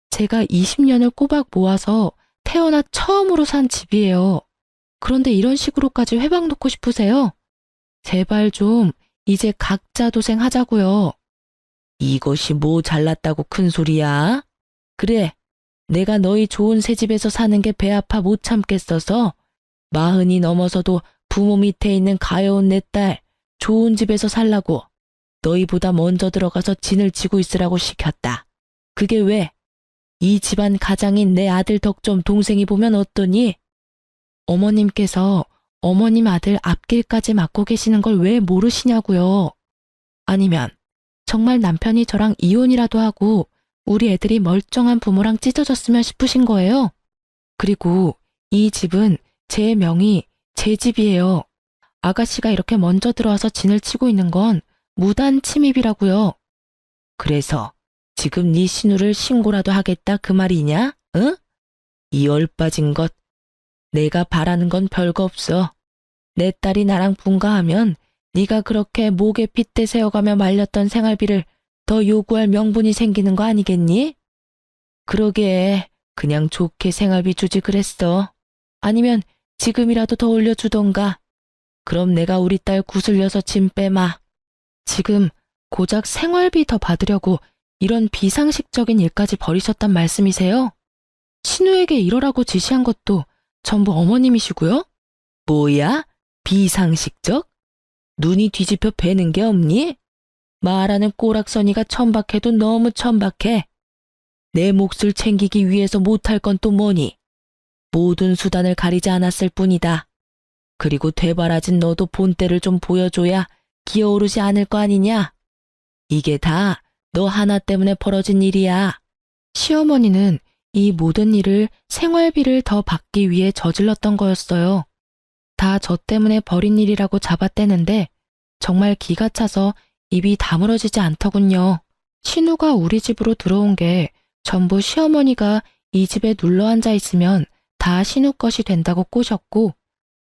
제가 20년을 꼬박 모아서 태어나 처음으로 산 집이에요. 그런데 이런 식으로까지 회방 놓고 싶으세요? 제발 좀 이제 각자 도생하자고요. 이것이 뭐 잘났다고 큰 소리야? 그래, 내가 너희 좋은 새 집에서 사는 게 배 아파 못 참겠어서 40이 넘어서도 부모 밑에 있는 가여운 내 딸 좋은 집에서 살라고 너희보다 먼저 들어가서 진을 치고 있으라고 시켰다. 그게 왜? 이 집안 가장인 내 아들 덕 좀 동생이 보면 어떠니? 어머님께서 어머님 아들 앞길까지 맡고 계시는 걸 왜 모르시냐고요. 아니면 정말 남편이 저랑 이혼이라도 하고 우리 애들이 멀쩡한 부모랑 찢어졌으면 싶으신 거예요? 그리고 이 집은 제 명의, 제 집이에요. 아가씨가 이렇게 먼저 들어와서 진을 치고 있는 건 무단 침입이라고요. 그래서 지금 네 신우를 신고라도 하겠다 그 말이냐? 응? 이 얼빠진 것. 내가 바라는 건 별거 없어. 내 딸이 나랑 분가하면 네가 그렇게 목에 핏대 세워가며 말렸던 생활비를 더 요구할 명분이 생기는 거 아니겠니? 그러게 그냥 좋게 생활비 주지 그랬어. 아니면 지금이라도 더 올려주던가. 그럼 내가 우리 딸 구슬려서 짐 빼마. 지금 고작 생활비 더 받으려고 이런 비상식적인 일까지 벌이셨단 말씀이세요? 신우에게 이러라고 지시한 것도 전부 어머님이시고요? 뭐야? 비상식적? 눈이 뒤집혀 베는 게 없니? 말하는 꼬락서니가 천박해도 너무 천박해. 내 몫을 챙기기 위해서 못할 건 또 뭐니? 모든 수단을 가리지 않았을 뿐이다. 그리고 되바라진 너도 본때를 좀 보여줘야 기어오르지 않을 거 아니냐? 이게 다 너 하나 때문에 벌어진 일이야. 시어머니는 이 모든 일을 생활비를 더 받기 위해 저질렀던 거였어요. 다 저 때문에 벌인 일이라고 잡아떼는데 정말 기가 차서 입이 다물어지지 않더군요. 신우가 우리 집으로 들어온 게 전부 시어머니가 이 집에 눌러 앉아 있으면 다 신우 것이 된다고 꼬셨고,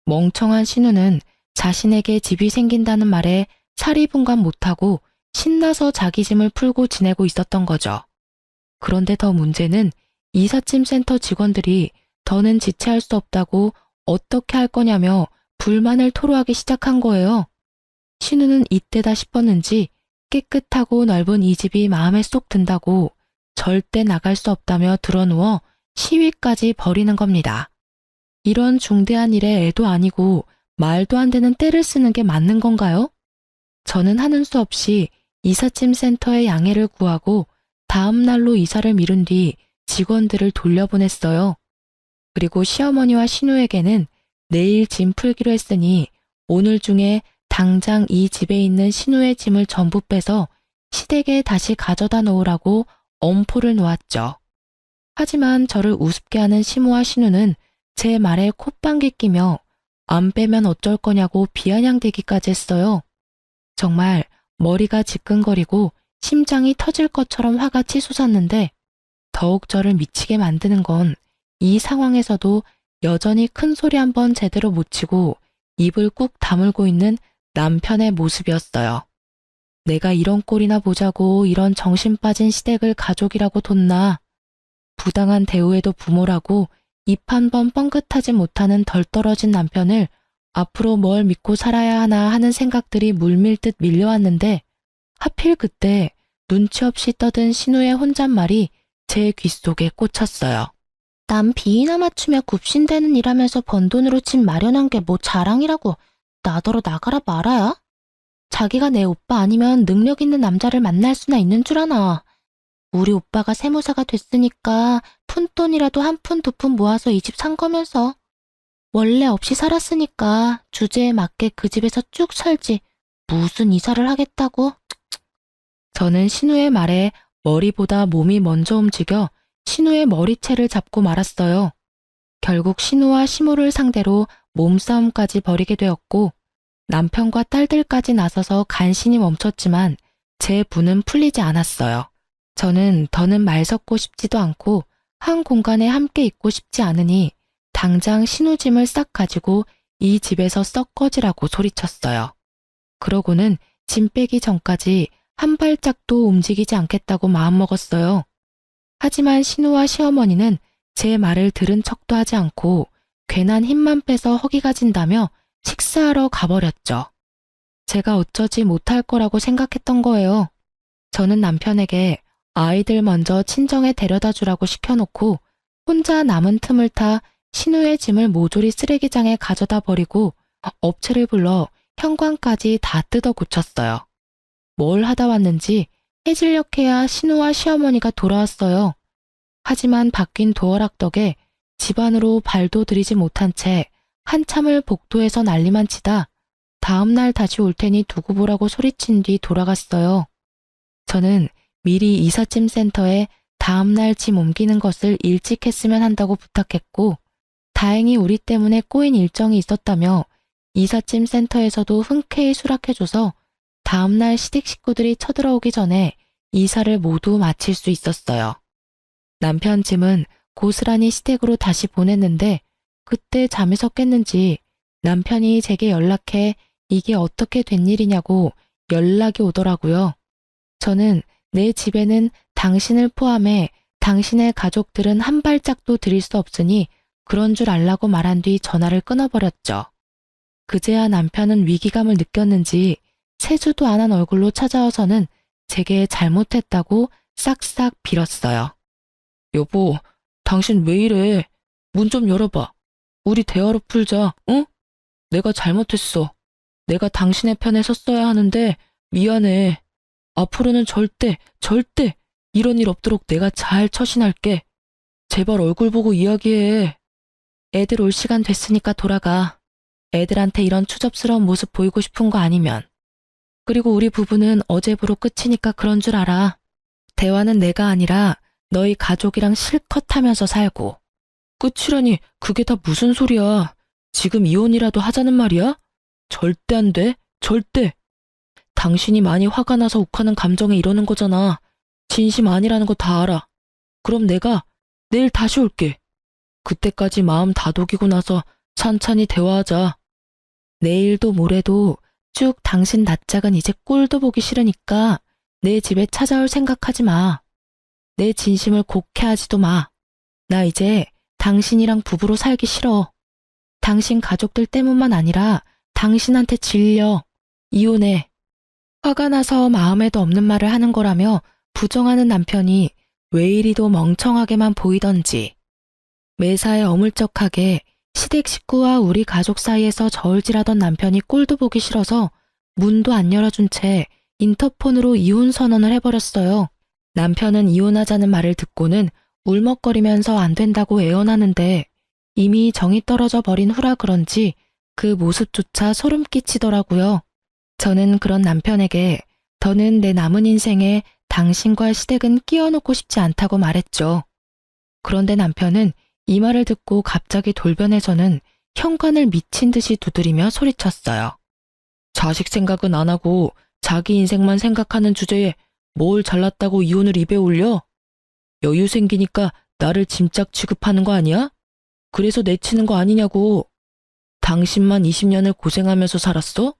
멍청한 신우는 자신에게 집이 생긴다는 말에 사리분간 못하고 신나서 자기 짐을 풀고 지내고 있었던 거죠. 그런데 더 문제는 이삿짐 센터 직원들이 더는 지체할 수 없다고 어떻게 할 거냐며 불만을 토로하기 시작한 거예요. 신우는 이때다 싶었는지 깨끗하고 넓은 이 집이 마음에 쏙 든다고 절대 나갈 수 없다며 드러누워 시위까지 벌이는 겁니다. 이런 중대한 일에 애도 아니고 말도 안 되는 떼를 쓰는 게 맞는 건가요? 저는 하는 수 없이 이삿짐 센터에 양해를 구하고 다음 날로 이사를 미룬 뒤 직원들을 돌려보냈어요. 그리고 시어머니와 신우에게는 내일 짐 풀기로 했으니 오늘 중에 당장 이 집에 있는 신우의 짐을 전부 빼서 시댁에 다시 가져다 놓으라고 엄포를 놓았죠. 하지만 저를 우습게 하는 시모와 신우는 제 말에 콧방귀 끼며 안 빼면 어쩔 거냐고 비아냥대기까지 했어요. 정말 머리가 지끈거리고 심장이 터질 것처럼 화가 치솟았는데 더욱 저를 미치게 만드는 건 이 상황에서도 여전히 큰 소리 한번 제대로 못 치고 입을 꾹 다물고 있는 남편의 모습이었어요. 내가 이런 꼴이나 보자고 이런 정신 빠진 시댁을 가족이라고 뒀나. 부당한 대우에도 부모라고 입 한 번 뻥긋하지 못하는 덜 떨어진 남편을 앞으로 뭘 믿고 살아야 하나 하는 생각들이 물밀듯 밀려왔는데 하필 그때 눈치 없이 떠든 신우의 혼잣말이 제 귓속에 꽂혔어요. 남 비위나 맞추며 굽신대는 일하면서 번 돈으로 집 마련한 게 뭐 자랑이라고 나더러 나가라 말아야? 자기가 내 오빠 아니면 능력 있는 남자를 만날 수나 있는 줄 아나. 우리 오빠가 세무사가 됐으니까 푼돈이라도 한 푼 두 푼 모아서 이 집 산 거면서 원래 없이 살았으니까 주제에 맞게 그 집에서 쭉 살지 무슨 이사를 하겠다고. 저는 신우의 말에 머리보다 몸이 먼저 움직여 신우의 머리채를 잡고 말았어요. 결국 신우와 시모를 상대로 몸싸움까지 벌이게 되었고 남편과 딸들까지 나서서 간신히 멈췄지만 제 분은 풀리지 않았어요. 저는 더는 말 섞고 싶지도 않고 한 공간에 함께 있고 싶지 않으니 당장 신우 짐을 싹 가지고 이 집에서 썩 꺼지라고 소리쳤어요. 그러고는 짐 빼기 전까지 한 발짝도 움직이지 않겠다고 마음먹었어요. 하지만 신우와 시어머니는 제 말을 들은 척도 하지 않고 괜한 힘만 빼서 허기가 진다며 식사하러 가버렸죠. 제가 어쩌지 못할 거라고 생각했던 거예요. 저는 남편에게 아이들 먼저 친정에 데려다 주라고 시켜놓고 혼자 남은 틈을 타 신우의 짐을 모조리 쓰레기장에 가져다 버리고 업체를 불러 현관까지 다 뜯어 고쳤어요. 뭘 하다 왔는지 해질녘해야 신우와 시어머니가 돌아왔어요. 하지만 바뀐 도어락 덕에 집 안으로 발도 들이지 못한 채 한참을 복도에서 난리만 치다 다음날 다시 올 테니 두고 보라고 소리친 뒤 돌아갔어요. 저는 미리 이삿짐 센터에 다음날 짐 옮기는 것을 일찍 했으면 한다고 부탁했고 다행히 우리 때문에 꼬인 일정이 있었다며 이삿짐 센터에서도 흔쾌히 수락해줘서 다음날 시댁 식구들이 쳐들어오기 전에 이사를 모두 마칠 수 있었어요. 남편 짐은 고스란히 시댁으로 다시 보냈는데 그때 잠에서 깼는지 남편이 제게 연락해 이게 어떻게 된 일이냐고 연락이 오더라고요. 저는 내 집에는 당신을 포함해 당신의 가족들은 한 발짝도 들일 수 없으니 그런 줄 알라고 말한 뒤 전화를 끊어버렸죠. 그제야 남편은 위기감을 느꼈는지 세수도 안 한 얼굴로 찾아와서는 제게 잘못했다고 싹싹 빌었어요. 여보, 당신 왜 이래? 문 좀 열어봐. 우리 대화로 풀자, 응? 내가 잘못했어. 내가 당신의 편에 섰어야 하는데 미안해. 앞으로는 절대 이런 일 없도록 내가 잘 처신할게. 제발 얼굴 보고 이야기해. 애들 올 시간 됐으니까 돌아가. 애들한테 이런 추접스러운 모습 보이고 싶은 거 아니면. 그리고 우리 부부는 어제부로 끝이니까 그런 줄 알아. 대화는 내가 아니라 너희 가족이랑 실컷 하면서 살고. 끝이라니 그게 다 무슨 소리야. 지금 이혼이라도 하자는 말이야? 절대 안 돼. 절대. 당신이 많이 화가 나서 욱하는 감정에 이러는 거잖아. 진심 아니라는 거 다 알아. 그럼 내가 내일 다시 올게. 그때까지 마음 다독이고 나서 찬찬히 대화하자. 내일도 모레도 쭉 당신 낯짝은 이제 꼴도 보기 싫으니까 내 집에 찾아올 생각하지 마. 내 진심을 곡해하지도 마. 나 이제 당신이랑 부부로 살기 싫어. 당신 가족들 때문만 아니라 당신한테 질려. 이혼해. 화가 나서 마음에도 없는 말을 하는 거라며 부정하는 남편이 왜 이리도 멍청하게만 보이던지. 매사에 어물쩍하게 시댁 식구와 우리 가족 사이에서 저울질하던 남편이 꼴도 보기 싫어서 문도 안 열어준 채 인터폰으로 이혼 선언을 해버렸어요. 남편은 이혼하자는 말을 듣고는 울먹거리면서 안 된다고 애원하는데 이미 정이 떨어져 버린 후라 그런지 그 모습조차 소름 끼치더라고요. 저는 그런 남편에게 더는 내 남은 인생에 당신과 시댁은 끼워놓고 싶지 않다고 말했죠. 그런데 남편은 이 말을 듣고 갑자기 돌변해서는 현관을 미친 듯이 두드리며 소리쳤어요. 자식 생각은 안 하고 자기 인생만 생각하는 주제에 뭘 잘났다고 이혼을 입에 올려? 여유 생기니까 나를 짐짝 취급하는 거 아니야? 그래서 내치는 거 아니냐고. 당신만 20년을 고생하면서 살았어?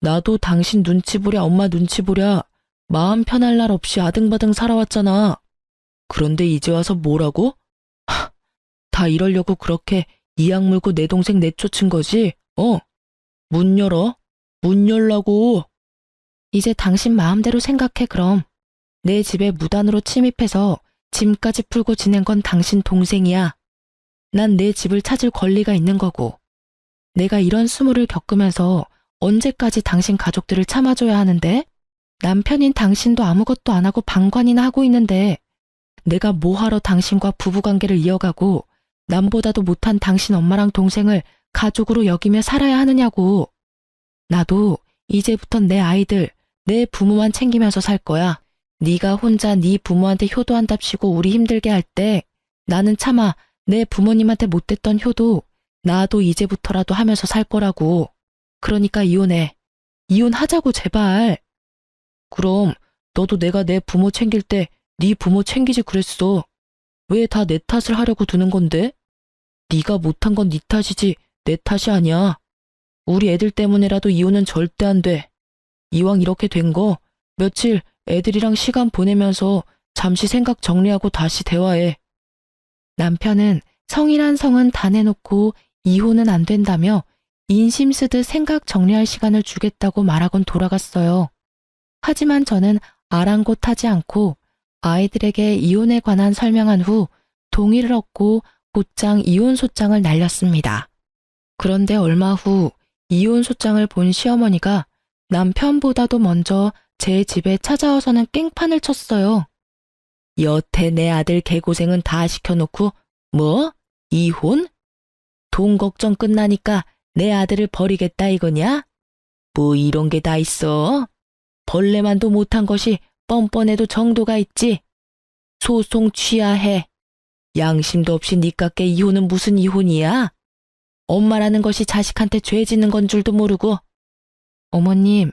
나도 당신 눈치 보랴 엄마 눈치 보랴 마음 편할 날 없이 아등바등 살아왔잖아. 그런데 이제 와서 뭐라고? 다 이러려고 그렇게 이악 물고 내 동생 내쫓은 거지? 문 열어. 문 열라고. 이제 당신 마음대로 생각해 그럼. 내 집에 무단으로 침입해서 짐까지 풀고 지낸 건 당신 동생이야. 난 내 집을 찾을 권리가 있는 거고. 내가 이런 수모를 겪으면서 언제까지 당신 가족들을 참아줘야 하는데? 남편인 당신도 아무것도 안 하고 방관이나 하고 있는데 내가 뭐하러 당신과 부부관계를 이어가고 남보다도 못한 당신 엄마랑 동생을 가족으로 여기며 살아야 하느냐고. 나도 이제부턴 내 아이들, 내 부모만 챙기면서 살 거야. 네가 혼자 네 부모한테 효도한답시고 우리 힘들게 할 때 나는 차마 내 부모님한테 못했던 효도 나도 이제부터라도 하면서 살 거라고. 그러니까 이혼해. 이혼하자고 제발. 그럼 너도 내가 내 부모 챙길 때 네 부모 챙기지 그랬어. 왜 다 내 탓을 하려고 드는 건데? 네가 못한 건 네 탓이지 내 탓이 아니야. 우리 애들 때문에라도 이혼은 절대 안 돼. 이왕 이렇게 된 거 며칠 애들이랑 시간 보내면서 잠시 생각 정리하고 다시 대화해. 남편은 성이란 성은 다 내놓고 이혼은 안 된다며 인심 쓰듯 생각 정리할 시간을 주겠다고 말하곤 돌아갔어요. 하지만 저는 아랑곳하지 않고 아이들에게 이혼에 관한 설명한 후 동의를 얻고 곧장 이혼 소장을 날렸습니다. 그런데 얼마 후 이혼 소장을 본 시어머니가 남편보다도 먼저 제 집에 찾아와서는 깽판을 쳤어요. 여태 내 아들 개고생은 다 시켜놓고 뭐? 이혼? 돈 걱정 끝나니까 내 아들을 버리겠다 이거냐? 뭐 이런 게 다 있어? 벌레만도 못한 것이 뻔뻔해도 정도가 있지. 소송 취하해. 양심도 없이 니깎게 이혼은 무슨 이혼이야? 엄마라는 것이 자식한테 죄 짓는 건 줄도 모르고. 어머님,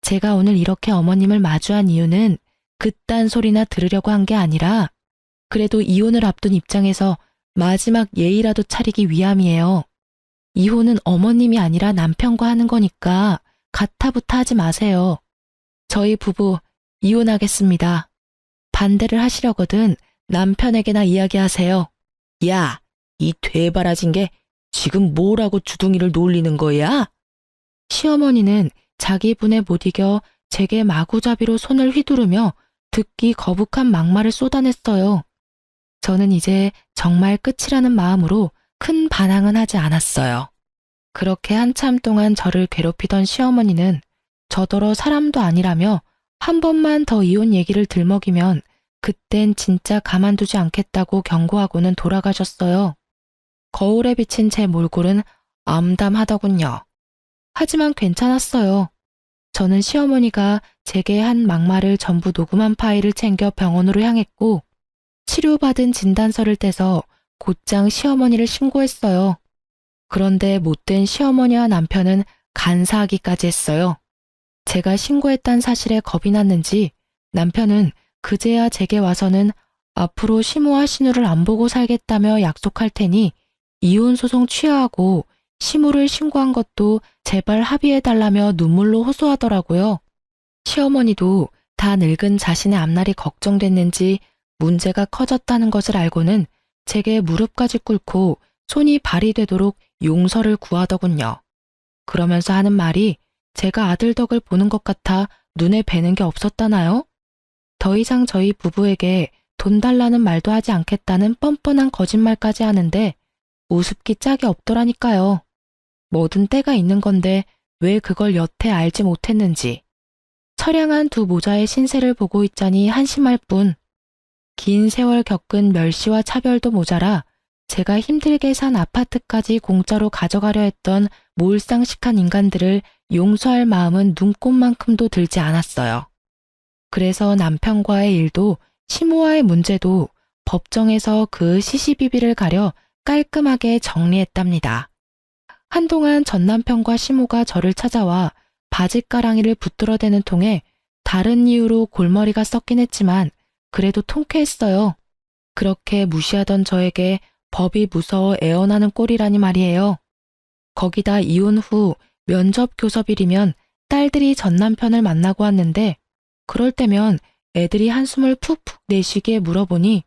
제가 오늘 이렇게 어머님을 마주한 이유는 그딴 소리나 들으려고 한 게 아니라 그래도 이혼을 앞둔 입장에서 마지막 예의라도 차리기 위함이에요. 이혼은 어머님이 아니라 남편과 하는 거니까 가타부타 하지 마세요. 저희 부부 이혼하겠습니다. 반대를 하시려거든 남편에게나 이야기하세요. 야, 이 되바라진 게 지금 뭐라고 주둥이를 놀리는 거야? 시어머니는 자기 분에 못 이겨 제게 마구잡이로 손을 휘두르며 듣기 거북한 막말을 쏟아냈어요. 저는 이제 정말 끝이라는 마음으로 큰 반항은 하지 않았어요. 그렇게 한참 동안 저를 괴롭히던 시어머니는 저더러 사람도 아니라며 한 번만 더 이혼 얘기를 들먹이면 그땐 진짜 가만두지 않겠다고 경고하고는 돌아가셨어요. 거울에 비친 제 몰골은 암담하더군요. 하지만 괜찮았어요. 저는 시어머니가 제게 한 막말을 전부 녹음한 파일을 챙겨 병원으로 향했고 치료받은 진단서를 떼서 곧장 시어머니를 신고했어요. 그런데 못된 시어머니와 남편은 간사하기까지 했어요. 제가 신고했단 사실에 겁이 났는지 남편은 그제야 제게 와서는 앞으로 시모와 신우를 안 보고 살겠다며 약속할 테니 이혼 소송 취하하고 시모를 신고한 것도 제발 합의해달라며 눈물로 호소하더라고요. 시어머니도 다 늙은 자신의 앞날이 걱정됐는지 문제가 커졌다는 것을 알고는 제게 무릎까지 꿇고 손이 발이 되도록 용서를 구하더군요. 그러면서 하는 말이 제가 아들 덕을 보는 것 같아 눈에 뵈는 게 없었다나요? 더 이상 저희 부부에게 돈 달라는 말도 하지 않겠다는 뻔뻔한 거짓말까지 하는데 우습기 짝이 없더라니까요. 뭐든 때가 있는 건데 왜 그걸 여태 알지 못했는지. 처량한 두 모자의 신세를 보고 있자니 한심할 뿐. 긴 세월 겪은 멸시와 차별도 모자라 제가 힘들게 산 아파트까지 공짜로 가져가려 했던 몰상식한 인간들을 용서할 마음은 눈꼽만큼도 들지 않았어요. 그래서 남편과의 일도 시모와의 문제도 법정에서 그 시시비비를 가려 깔끔하게 정리했답니다. 한동안 전남편과 시모가 저를 찾아와 바짓가랑이를 붙들어대는 통에 다른 이유로 골머리가 썩긴 했지만 그래도 통쾌했어요. 그렇게 무시하던 저에게 법이 무서워 애원하는 꼴이라니 말이에요. 거기다 이혼 후 면접 교섭일이면 딸들이 전남편을 만나고 왔는데 그럴 때면 애들이 한숨을 푹푹 내쉬게 물어보니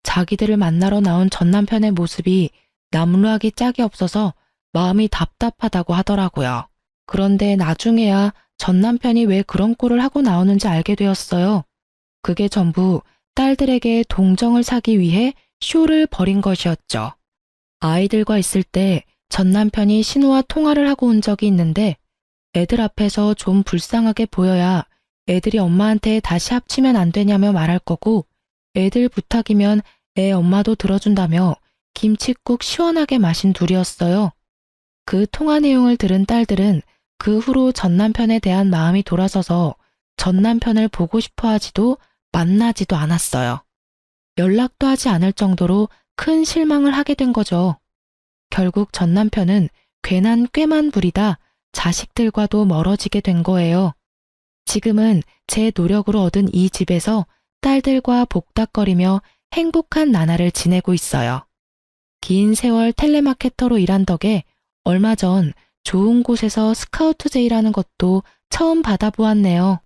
자기들을 만나러 나온 전남편의 모습이 남루하기 짝이 없어서 마음이 답답하다고 하더라고요. 그런데 나중에야 전남편이 왜 그런 꼴을 하고 나오는지 알게 되었어요. 그게 전부 딸들에게 동정을 사기 위해 쇼를 벌인 것이었죠. 아이들과 있을 때 전남편이 신우와 통화를 하고 온 적이 있는데 애들 앞에서 좀 불쌍하게 보여야 애들이 엄마한테 다시 합치면 안 되냐며 말할 거고 애들 부탁이면 애 엄마도 들어준다며 김칫국 시원하게 마신 둘이었어요. 그 통화 내용을 들은 딸들은 그 후로 전남편에 대한 마음이 돌아서서 전남편을 보고 싶어 하지도 만나지도 않았어요. 연락도 하지 않을 정도로 큰 실망을 하게 된 거죠. 결국 전남편은 괜한 꾀만 부리다 자식들과도 멀어지게 된 거예요. 지금은 제 노력으로 얻은 이 집에서 딸들과 복닥거리며 행복한 나날을 지내고 있어요. 긴 세월 텔레마케터로 일한 덕에 얼마 전 좋은 곳에서 스카우트 제의라는 것도 처음 받아보았네요.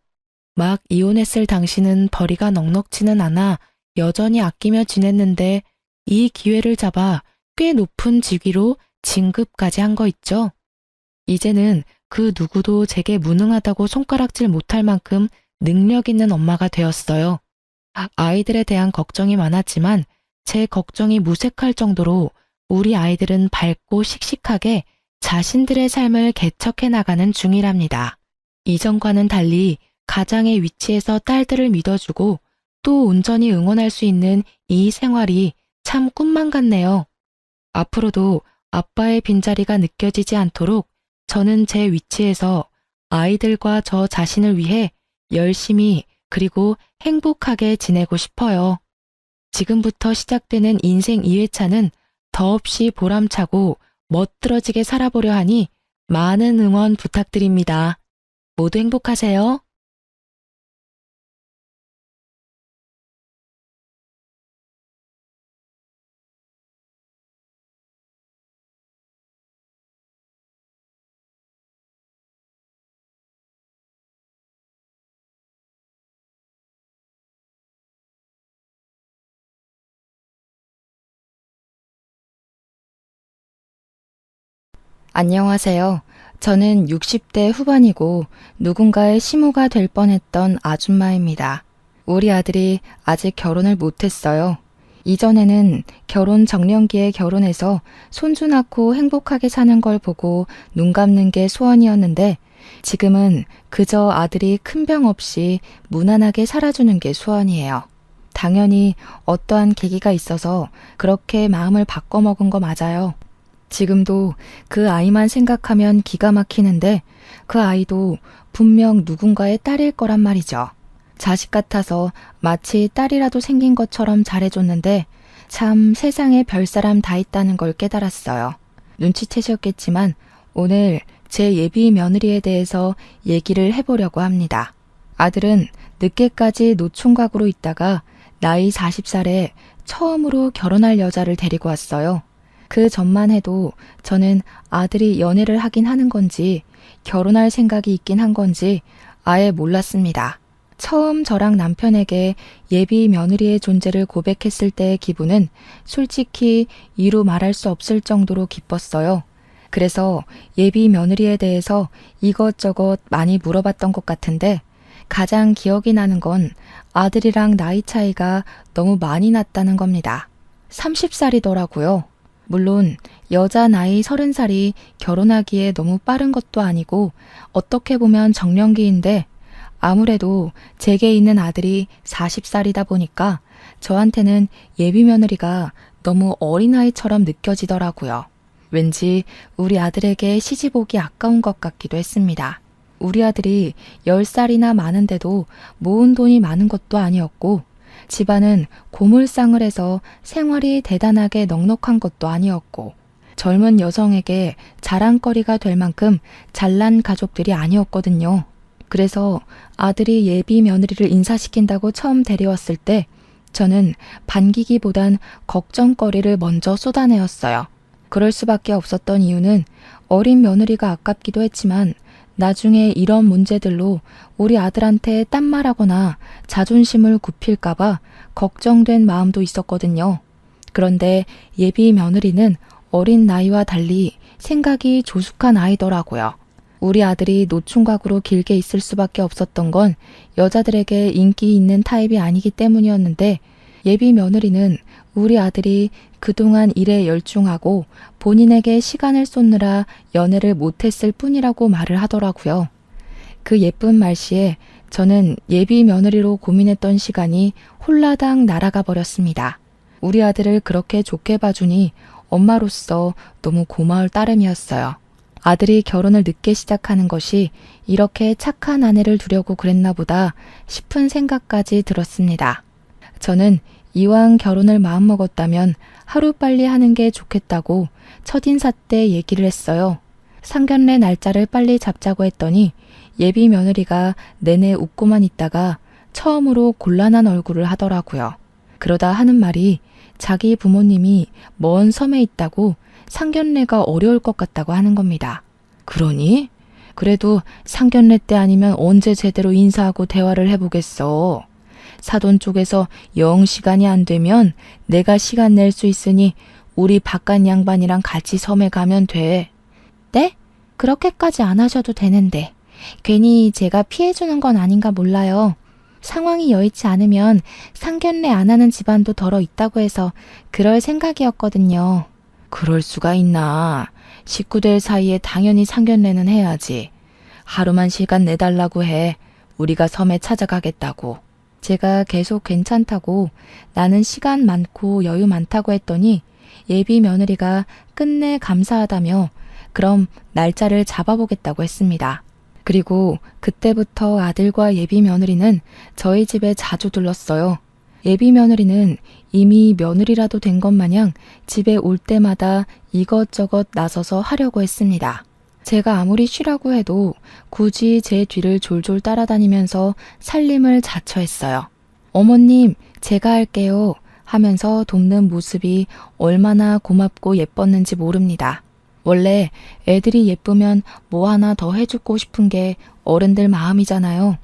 막 이혼했을 당시는 벌이가 넉넉지는 않아 여전히 아끼며 지냈는데 이 기회를 잡아 꽤 높은 직위로 진급까지 한 거 있죠. 이제는 그 누구도 제게 무능하다고 손가락질 못할 만큼 능력 있는 엄마가 되었어요. 아이들에 대한 걱정이 많았지만 제 걱정이 무색할 정도로 우리 아이들은 밝고 씩씩하게 자신들의 삶을 개척해 나가는 중이랍니다. 이전과는 달리 가장의 위치에서 딸들을 믿어주고 또 온전히 응원할 수 있는 이 생활이 참 꿈만 같네요. 앞으로도 아빠의 빈자리가 느껴지지 않도록 저는 제 위치에서 아이들과 저 자신을 위해 열심히 그리고 행복하게 지내고 싶어요. 지금부터 시작되는 인생 2회차는 더없이 보람차고 멋들어지게 살아보려 하니 많은 응원 부탁드립니다. 모두 행복하세요. 안녕하세요. 저는 60대 후반이고 누군가의 시모가 될 뻔했던 아줌마입니다. 우리 아들이 아직 결혼을 못했어요. 이전에는 결혼 정년기에 결혼해서 손주 낳고 행복하게 사는 걸 보고 눈 감는 게 소원이었는데 지금은 그저 아들이 큰 병 없이 무난하게 살아주는 게 소원이에요. 당연히 어떠한 계기가 있어서 그렇게 마음을 바꿔먹은 거 맞아요. 지금도 그 아이만 생각하면 기가 막히는데 그 아이도 분명 누군가의 딸일 거란 말이죠. 자식 같아서 마치 딸이라도 생긴 것처럼 잘해줬는데 참 세상에 별사람 다 있다는 걸 깨달았어요. 눈치채셨겠지만 오늘 제 예비 며느리에 대해서 얘기를 해보려고 합니다. 아들은 늦게까지 노총각으로 있다가 나이 40살에 처음으로 결혼할 여자를 데리고 왔어요. 그 전만 해도 저는 아들이 연애를 하긴 하는 건지 결혼할 생각이 있긴 한 건지 아예 몰랐습니다. 처음 저랑 남편에게 예비 며느리의 존재를 고백했을 때의 기분은 솔직히 이루 말할 수 없을 정도로 기뻤어요. 그래서 예비 며느리에 대해서 이것저것 많이 물어봤던 것 같은데 가장 기억이 나는 건 아들이랑 나이 차이가 너무 많이 났다는 겁니다. 30살이더라고요. 물론 여자 나이 30살이 결혼하기에 너무 빠른 것도 아니고 어떻게 보면 정년기인데 아무래도 제게 있는 아들이 40살이다 보니까 저한테는 예비 며느리가 너무 어린아이처럼 느껴지더라고요. 왠지 우리 아들에게 시집 오기 아까운 것 같기도 했습니다. 우리 아들이 10살이나 많은데도 모은 돈이 많은 것도 아니었고 집안은 고물상을 해서 생활이 대단하게 넉넉한 것도 아니었고 젊은 여성에게 자랑거리가 될 만큼 잘난 가족들이 아니었거든요. 그래서 아들이 예비 며느리를 인사시킨다고 처음 데려왔을 때 저는 반기기보단 걱정거리를 먼저 쏟아내었어요. 그럴 수밖에 없었던 이유는 어린 며느리가 아깝기도 했지만 나중에 이런 문제들로 우리 아들한테 딴말하거나 자존심을 굽힐까봐 걱정된 마음도 있었거든요. 그런데 예비 며느리는 어린 나이와 달리 생각이 조숙한 아이더라고요. 우리 아들이 노총각으로 길게 있을 수밖에 없었던 건 여자들에게 인기 있는 타입이 아니기 때문이었는데 예비 며느리는 우리 아들이 그동안 일에 열중하고 본인에게 시간을 쏟느라 연애를 못했을 뿐이라고 말을 하더라고요. 그 예쁜 말씨에 저는 예비 며느리로 고민했던 시간이 홀라당 날아가 버렸습니다. 우리 아들을 그렇게 좋게 봐주니 엄마로서 너무 고마울 따름이었어요. 아들이 결혼을 늦게 시작하는 것이 이렇게 착한 아내를 두려고 그랬나 보다 싶은 생각까지 들었습니다. 저는 이왕 결혼을 마음먹었다면 하루빨리 하는 게 좋겠다고 첫인사 때 얘기를 했어요. 상견례 날짜를 빨리 잡자고 했더니 예비 며느리가 내내 웃고만 있다가 처음으로 곤란한 얼굴을 하더라고요. 그러다 하는 말이 자기 부모님이 먼 섬에 있다고 상견례가 어려울 것 같다고 하는 겁니다. 그러니? 그래도 상견례 때 아니면 언제 제대로 인사하고 대화를 해보겠어. 사돈 쪽에서 영 시간이 안 되면 내가 시간 낼 수 있으니 우리 바깥 양반이랑 같이 섬에 가면 돼. 네? 그렇게까지 안 하셔도 되는데 괜히 제가 피해주는 건 아닌가 몰라요. 상황이 여의치 않으면 상견례 안 하는 집안도 덜어 있다고 해서 그럴 생각이었거든요. 그럴 수가 있나. 식구들 사이에 당연히 상견례는 해야지. 하루만 시간 내달라고 해. 우리가 섬에 찾아가겠다고. 제가 계속 괜찮다고 나는 시간 많고 여유 많다고 했더니 예비 며느리가 끝내 감사하다며 그럼 날짜를 잡아보겠다고 했습니다. 그리고 그때부터 아들과 예비 며느리는 저희 집에 자주 들렀어요. 예비 며느리는 이미 며느리라도 된 것 마냥 집에 올 때마다 이것저것 나서서 하려고 했습니다. 제가 아무리 쉬라고 해도 굳이 제 뒤를 졸졸 따라다니면서 살림을 자처했어요. 어머님, 제가 할게요 하면서 돕는 모습이 얼마나 고맙고 예뻤는지 모릅니다. 원래 애들이 예쁘면 뭐 하나 더 해주고 싶은 게 어른들 마음이잖아요.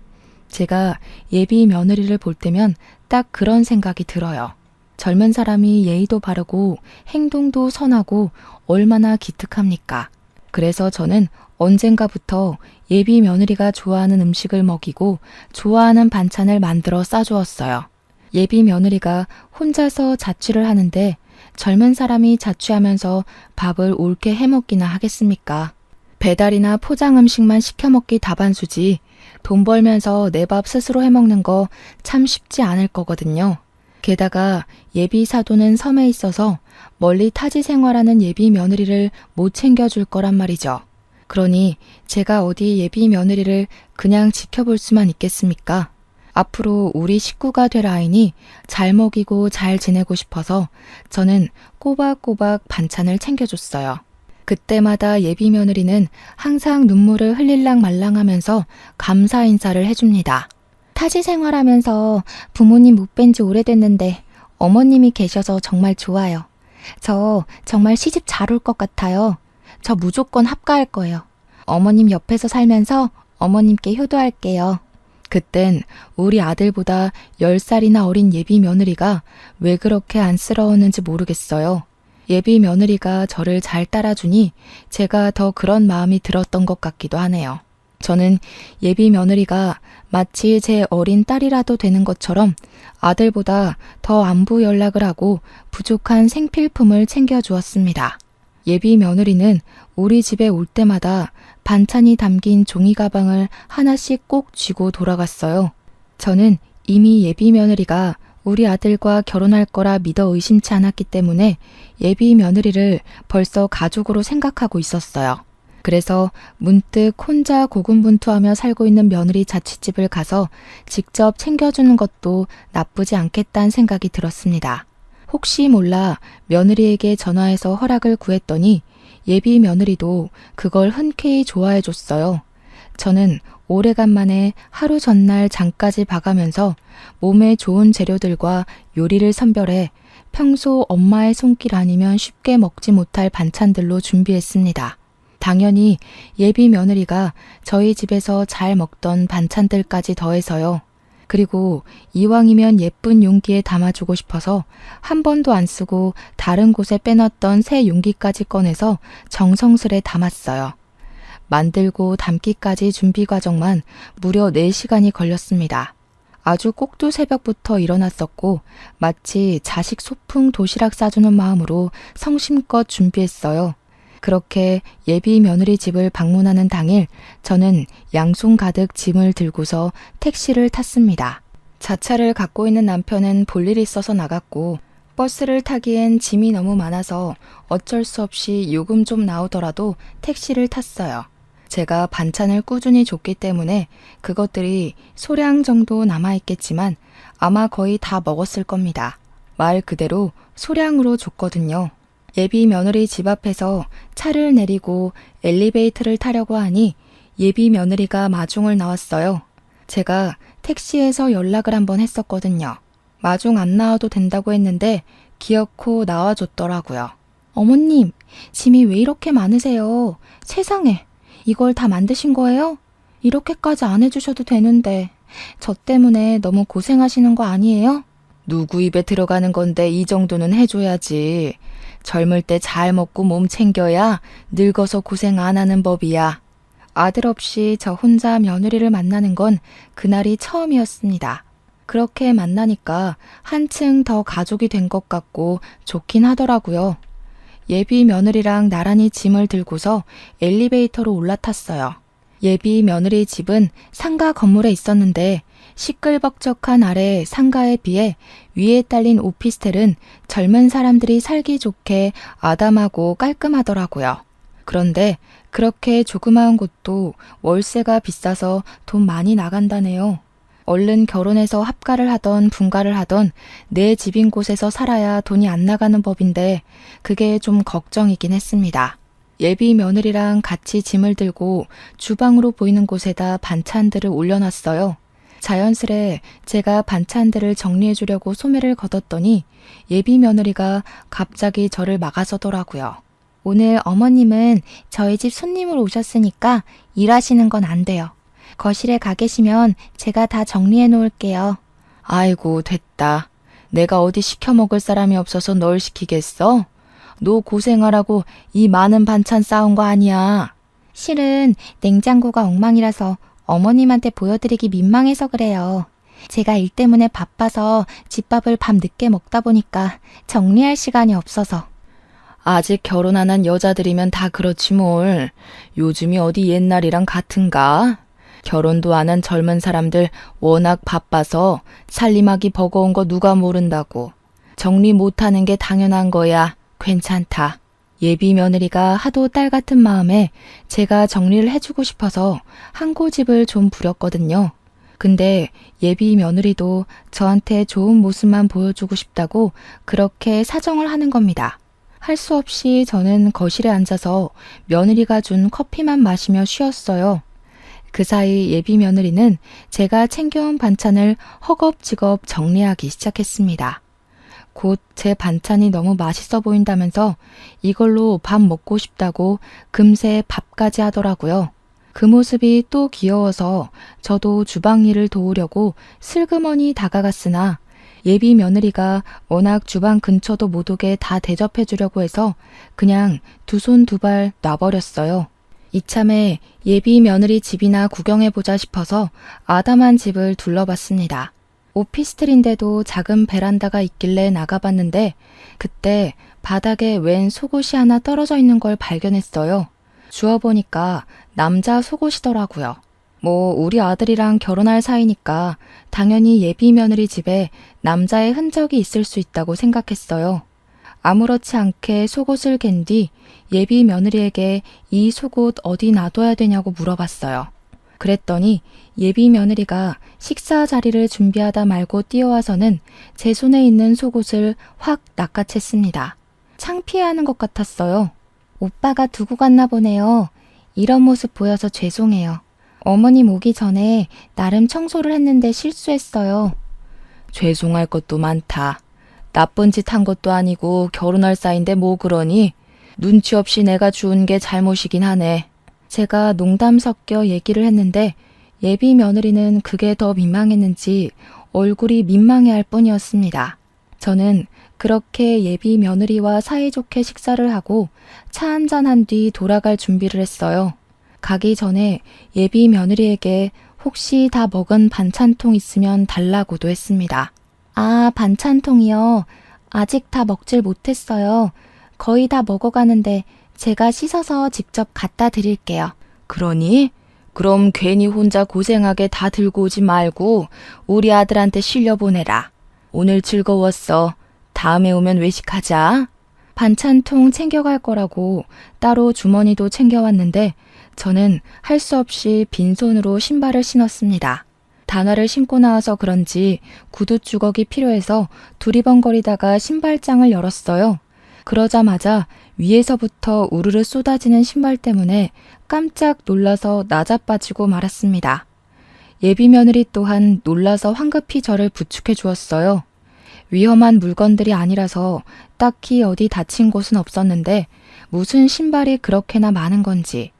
제가 예비 며느리를 볼 때면 딱 그런 생각이 들어요. 젊은 사람이 예의도 바르고 행동도 선하고 얼마나 기특합니까? 그래서 저는 언젠가부터 예비 며느리가 좋아하는 음식을 먹이고 좋아하는 반찬을 만들어 싸주었어요. 예비 며느리가 혼자서 자취를 하는데 젊은 사람이 자취하면서 밥을 옳게 해먹기나 하겠습니까? 배달이나 포장 음식만 시켜 먹기 다반수지 돈 벌면서 내 밥 스스로 해먹는 거 참 쉽지 않을 거거든요. 게다가 예비 사도는 섬에 있어서 멀리 타지 생활하는 예비 며느리를 못 챙겨줄 거란 말이죠. 그러니 제가 어디 예비 며느리를 그냥 지켜볼 수만 있겠습니까? 앞으로 우리 식구가 될 아이니 잘 먹이고 잘 지내고 싶어서 저는 꼬박꼬박 반찬을 챙겨줬어요. 그때마다 예비 며느리는 항상 눈물을 흘릴랑 말랑하면서 감사 인사를 해줍니다. 타지 생활하면서 부모님 못 뵌 지 오래됐는데 어머님이 계셔서 정말 좋아요. 저 정말 시집 잘 올 것 같아요. 저 무조건 합가할 거예요. 어머님 옆에서 살면서 어머님께 효도할게요. 그땐 우리 아들보다 10살이나 어린 예비 며느리가 왜 그렇게 안쓰러웠는지 모르겠어요. 예비 며느리가 저를 잘 따라주니 제가 더 그런 마음이 들었던 것 같기도 하네요. 저는 예비 며느리가 마치 제 어린 딸이라도 되는 것처럼 아들보다 더 안부 연락을 하고 부족한 생필품을 챙겨주었습니다. 예비 며느리는 우리 집에 올 때마다 반찬이 담긴 종이 가방을 하나씩 꼭 쥐고 돌아갔어요. 저는 이미 예비 며느리가 우리 아들과 결혼할 거라 믿어 의심치 않았기 때문에 예비 며느리를 벌써 가족으로 생각하고 있었어요. 그래서 문득 혼자 고군분투하며 살고 있는 며느리 자취집을 가서 직접 챙겨주는 것도 나쁘지 않겠다는 생각이 들었습니다. 혹시 몰라 며느리에게 전화해서 허락을 구했더니 예비 며느리도 그걸 흔쾌히 좋아해 줬어요. 저는 오래간만에 하루 전날 장까지 봐가면서 몸에 좋은 재료들과 요리를 선별해 평소 엄마의 손길 아니면 쉽게 먹지 못할 반찬들로 준비했습니다. 당연히 예비 며느리가 저희 집에서 잘 먹던 반찬들까지 더해서요. 그리고 이왕이면 예쁜 용기에 담아주고 싶어서 한 번도 안 쓰고 다른 곳에 빼놨던 새 용기까지 꺼내서 정성스레 담았어요. 만들고 담기까지 준비 과정만 무려 4시간이 걸렸습니다. 아주 꼭두 새벽부터 일어났었고 마치 자식 소풍 도시락 싸주는 마음으로 성심껏 준비했어요. 그렇게 예비 며느리 집을 방문하는 당일 저는 양손 가득 짐을 들고서 택시를 탔습니다. 자차를 갖고 있는 남편은 볼 일이 있어서 나갔고 버스를 타기엔 짐이 너무 많아서 어쩔 수 없이 요금 좀 나오더라도 택시를 탔어요. 제가 반찬을 꾸준히 줬기 때문에 그것들이 소량 정도 남아있겠지만 아마 거의 다 먹었을 겁니다. 말 그대로 소량으로 줬거든요. 예비 며느리 집 앞에서 차를 내리고 엘리베이터를 타려고 하니 예비 며느리가 마중을 나왔어요. 제가 택시에서 연락을 한번 했었거든요. 마중 안 나와도 된다고 했는데 기어코 나와줬더라고요. 어머님, 짐이 왜 이렇게 많으세요? 세상에, 이걸 다 만드신 거예요? 이렇게까지 안 해주셔도 되는데 저 때문에 너무 고생하시는 거 아니에요? 누구 입에 들어가는 건데 이 정도는 해줘야지. 젊을 때 잘 먹고 몸 챙겨야 늙어서 고생 안 하는 법이야. 아들 없이 저 혼자 며느리를 만나는 건 그날이 처음이었습니다. 그렇게 만나니까 한층 더 가족이 된 것 같고 좋긴 하더라고요. 예비 며느리랑 나란히 짐을 들고서 엘리베이터로 올라탔어요. 예비 며느리 집은 상가 건물에 있었는데 시끌벅적한 아래 상가에 비해 위에 딸린 오피스텔은 젊은 사람들이 살기 좋게 아담하고 깔끔하더라고요. 그런데 그렇게 조그마한 곳도 월세가 비싸서 돈 많이 나간다네요. 얼른 결혼해서 합가를 하던 분가를 하던 내 집인 곳에서 살아야 돈이 안 나가는 법인데 그게 좀 걱정이긴 했습니다. 예비 며느리랑 같이 짐을 들고 주방으로 보이는 곳에다 반찬들을 올려놨어요. 자연스레 제가 반찬들을 정리해 주려고 소매를 걷었더니 예비 며느리가 갑자기 저를 막아서더라고요. 오늘 어머님은 저희 집 손님으로 오셨으니까 일하시는 건 안 돼요. 거실에 가 계시면 제가 다 정리해 놓을게요. 아이고, 됐다. 내가 어디 시켜 먹을 사람이 없어서 널 시키겠어? 너 고생하라고 이 많은 반찬 싸운 거 아니야. 실은 냉장고가 엉망이라서 어머님한테 보여드리기 민망해서 그래요. 제가 일 때문에 바빠서 집밥을 밤 늦게 먹다 보니까 정리할 시간이 없어서. 아직 결혼 안 한 여자들이면 다 그렇지 뭘. 요즘이 어디 옛날이랑 같은가? 결혼도 안 한 젊은 사람들 워낙 바빠서 살림하기 버거운 거 누가 모른다고. 정리 못하는 게 당연한 거야. 괜찮다. 예비 며느리가 하도 딸 같은 마음에 제가 정리를 해주고 싶어서 한 고집을 좀 부렸거든요. 근데 예비 며느리도 저한테 좋은 모습만 보여주고 싶다고 그렇게 사정을 하는 겁니다. 할 수 없이 저는 거실에 앉아서 며느리가 준 커피만 마시며 쉬었어요. 그 사이 예비 며느리는 제가 챙겨온 반찬을 허겁지겁 정리하기 시작했습니다. 곧 제 반찬이 너무 맛있어 보인다면서 이걸로 밥 먹고 싶다고 금세 밥까지 하더라고요. 그 모습이 또 귀여워서 저도 주방 일을 도우려고 슬그머니 다가갔으나 예비 며느리가 워낙 주방 근처도 못 오게 다 대접해 주려고 해서 그냥 두 손 두 발 놔버렸어요. 이참에 예비 며느리 집이나 구경해보자 싶어서 아담한 집을 둘러봤습니다. 오피스텔인데도 작은 베란다가 있길래 나가봤는데 그때 바닥에 웬 속옷이 하나 떨어져 있는 걸 발견했어요. 주워보니까 남자 속옷이더라고요. 우리 아들이랑 결혼할 사이니까 당연히 예비 며느리 집에 남자의 흔적이 있을 수 있다고 생각했어요. 아무렇지 않게 속옷을 갠 뒤 예비 며느리에게 이 속옷 어디 놔둬야 되냐고 물어봤어요. 그랬더니 예비 며느리가 식사 자리를 준비하다 말고 뛰어와서는 제 손에 있는 속옷을 확 낚아챘습니다. 창피해하는 것 같았어요. 오빠가 두고 갔나 보네요. 이런 모습 보여서 죄송해요. 어머님 오기 전에 나름 청소를 했는데 실수했어요. 죄송할 것도 많다. 나쁜 짓 한 것도 아니고 결혼할 사이인데 뭐 그러니? 눈치 없이 내가 주운 게 잘못이긴 하네. 제가 농담 섞여 얘기를 했는데 예비 며느리는 그게 더 민망했는지 얼굴이 민망해할 뿐이었습니다. 저는 그렇게 예비 며느리와 사이좋게 식사를 하고 차 한잔한 뒤 돌아갈 준비를 했어요. 가기 전에 예비 며느리에게 혹시 다 먹은 반찬통 있으면 달라고도 했습니다. 아, 반찬통이요. 아직 다 먹질 못했어요. 거의 다 먹어가는데 제가 씻어서 직접 갖다 드릴게요. 그러니? 그럼 괜히 혼자 고생하게 다 들고 오지 말고 우리 아들한테 실려보내라. 오늘 즐거웠어. 다음에 오면 외식하자. 반찬통 챙겨갈 거라고 따로 주머니도 챙겨왔는데 저는 할 수 없이 빈손으로 신발을 신었습니다. 단화를 신고 나와서 그런지 구두 주걱이 필요해서 두리번거리다가 신발장을 열었어요. 그러자마자 위에서부터 우르르 쏟아지는 신발 때문에 깜짝 놀라서 나자빠지고 말았습니다. 예비 며느리 또한 놀라서 황급히 저를 부축해 주었어요. 위험한 물건들이 아니라서 딱히 어디 다친 곳은 없었는데 무슨 신발이 그렇게나 많은 건지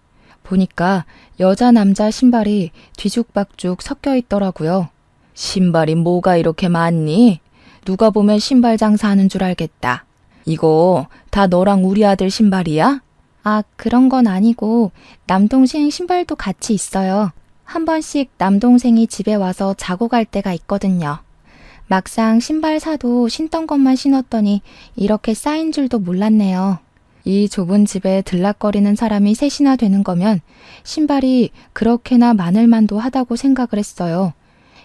보니까 여자 남자 신발이 뒤죽박죽 섞여 있더라고요. 신발이 뭐가 이렇게 많니? 누가 보면 신발 장사하는 줄 알겠다. 이거 다 너랑 우리 아들 신발이야? 아, 그런 건 아니고 남동생 신발도 같이 있어요. 한 번씩 남동생이 집에 와서 자고 갈 때가 있거든요. 막상 신발 사도 신던 것만 신었더니 이렇게 쌓인 줄도 몰랐네요. 이 좁은 집에 들락거리는 사람이 셋이나 되는 거면 신발이 그렇게나 많을 만도 하다고 생각을 했어요.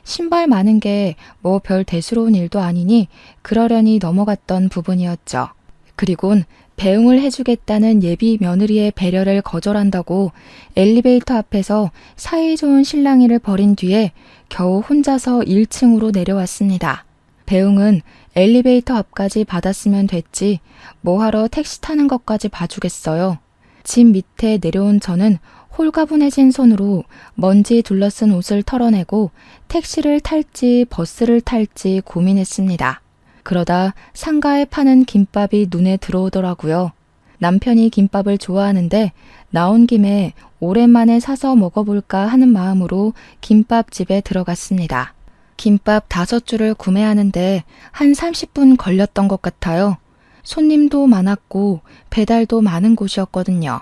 신발 많은 게 뭐 별 대수로운 일도 아니니 그러려니 넘어갔던 부분이었죠. 그리곤 배웅을 해주겠다는 예비 며느리의 배려를 거절한다고 엘리베이터 앞에서 사이좋은 실랑이를 벌인 뒤에 겨우 혼자서 1층으로 내려왔습니다. 배웅은 엘리베이터 앞까지 받았으면 됐지 뭐하러 택시 타는 것까지 봐주겠어요. 집 밑에 내려온 저는 홀가분해진 손으로 먼지 둘러쓴 옷을 털어내고 택시를 탈지 버스를 탈지 고민했습니다. 그러다 상가에 파는 김밥이 눈에 들어오더라고요. 남편이 김밥을 좋아하는데 나온 김에 오랜만에 사서 먹어볼까 하는 마음으로 김밥집에 들어갔습니다. 김밥 5줄을 구매하는데 한 30분 걸렸던 것 같아요. 손님도 많았고 배달도 많은 곳이었거든요.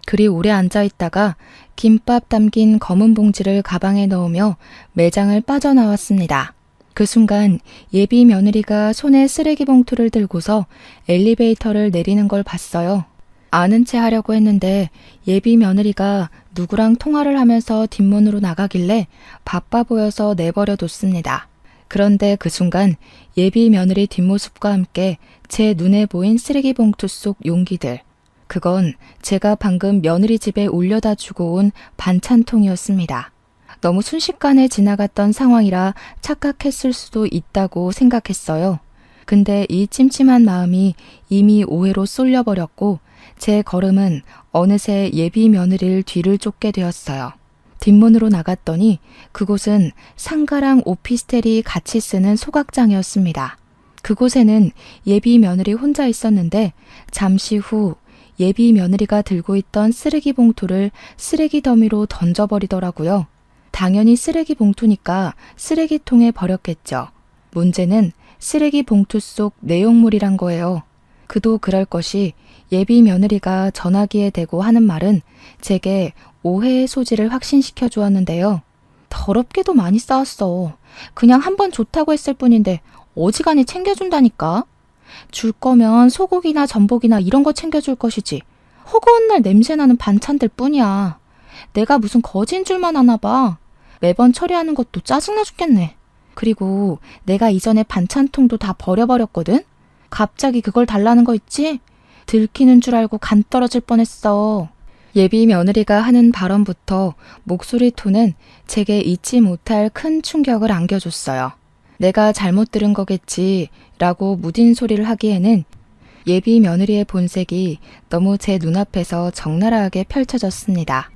그리 오래 앉아있다가 김밥 담긴 검은 봉지를 가방에 넣으며 매장을 빠져나왔습니다. 그 순간 예비 며느리가 손에 쓰레기 봉투를 들고서 엘리베이터를 내리는 걸 봤어요. 아는 체 하려고 했는데 예비 며느리가 누구랑 통화를 하면서 뒷문으로 나가길래 바빠 보여서 내버려 뒀습니다. 그런데 그 순간 예비 며느리 뒷모습과 함께 제 눈에 보인 쓰레기 봉투 속 용기들. 그건 제가 방금 며느리 집에 올려다 주고 온 반찬통이었습니다. 너무 순식간에 지나갔던 상황이라 착각했을 수도 있다고 생각했어요. 근데 이 찜찜한 마음이 이미 오해로 쏠려버렸고 제 걸음은 어느새 예비 며느리를 뒤를 쫓게 되었어요. 뒷문으로 나갔더니 그곳은 상가랑 오피스텔이 같이 쓰는 소각장이었습니다. 그곳에는 예비 며느리 혼자 있었는데 잠시 후 예비 며느리가 들고 있던 쓰레기 봉투를 쓰레기 더미로 던져버리더라고요. 당연히 쓰레기 봉투니까 쓰레기통에 버렸겠죠. 문제는 쓰레기 봉투 속 내용물이란 거예요. 그도 그럴 것이 예비 며느리가 전화기에 대고 하는 말은 제게 오해의 소지를 확신시켜 주었는데요. 더럽게도 많이 싸웠어. 그냥 한 번 좋다고 했을 뿐인데 어지간히 챙겨준다니까. 줄 거면 소고기나 전복이나 이런 거 챙겨줄 것이지. 허구한 날 냄새나는 반찬들 뿐이야. 내가 무슨 거지인 줄만 아나 봐. 매번 처리하는 것도 짜증나 죽겠네. 그리고 내가 이전에 반찬통도 다 버려버렸거든? 갑자기 그걸 달라는 거 있지? 들키는 줄 알고 간 떨어질 뻔했어. 예비 며느리가 하는 발언부터 목소리 톤은 제게 잊지 못할 큰 충격을 안겨줬어요. 내가 잘못 들은 거겠지 라고 무딘 소리를 하기에는 예비 며느리의 본색이 너무 제 눈앞에서 적나라하게 펼쳐졌습니다.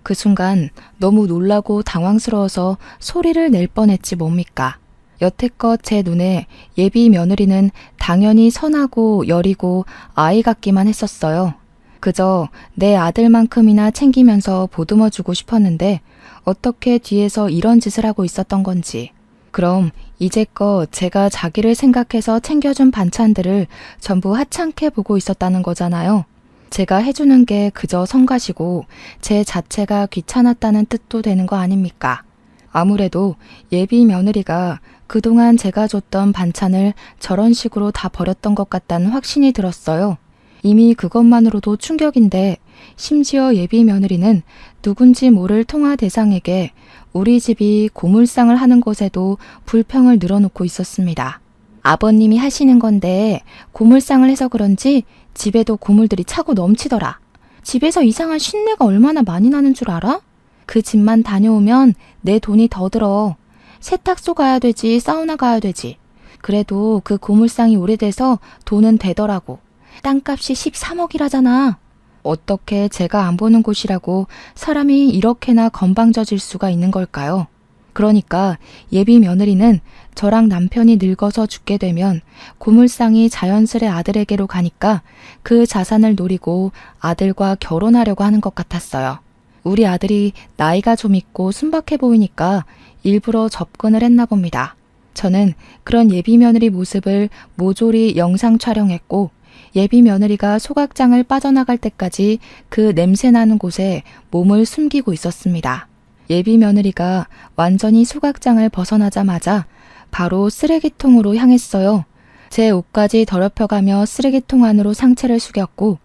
그 순간 너무 놀라고 당황스러워서 소리를 낼 뻔했지 뭡니까. 여태껏 제 눈에 예비 며느리는 당연히 선하고 여리고 아이 같기만 했었어요. 그저 내 아들만큼이나 챙기면서 보듬어주고 싶었는데 어떻게 뒤에서 이런 짓을 하고 있었던 건지. 그럼 이제껏 제가 자기를 생각해서 챙겨준 반찬들을 전부 하찮게 보고 있었다는 거잖아요. 제가 해주는 게 그저 성가시고 제 자체가 귀찮았다는 뜻도 되는 거 아닙니까? 아무래도 예비 며느리가 그동안 제가 줬던 반찬을 저런 식으로 다 버렸던 것 같다는 확신이 들었어요. 이미 그것만으로도 충격인데 심지어 예비 며느리는 누군지 모를 통화 대상에게 우리 집이 고물상을 하는 곳에도 불평을 늘어놓고 있었습니다. 아버님이 하시는 건데 고물상을 해서 그런지 집에도 고물들이 차고 넘치더라. 집에서 이상한 쉰내가 얼마나 많이 나는 줄 알아? 그 집만 다녀오면 내 돈이 더 들어. 세탁소 가야 되지, 사우나 가야 되지. 그래도 그 고물상이 오래돼서 돈은 되더라고. 땅값이 13억이라잖아. 어떻게 제가 안 보는 곳이라고 사람이 이렇게나 건방져질 수가 있는 걸까요? 그러니까 예비 며느리는 저랑 남편이 늙어서 죽게 되면 고물상이 자연스레 아들에게로 가니까 그 자산을 노리고 아들과 결혼하려고 하는 것 같았어요. 우리 아들이 나이가 좀 있고 순박해 보이니까 일부러 접근을 했나 봅니다. 저는 그런 예비 며느리 모습을 모조리 영상 촬영했고 예비 며느리가 소각장을 빠져나갈 때까지 그 냄새나는 곳에 몸을 숨기고 있었습니다. 예비 며느리가 완전히 소각장을 벗어나자마자 바로 쓰레기통으로 향했어요. 제 옷까지 더럽혀가며 쓰레기통 안으로 상체를 숙였고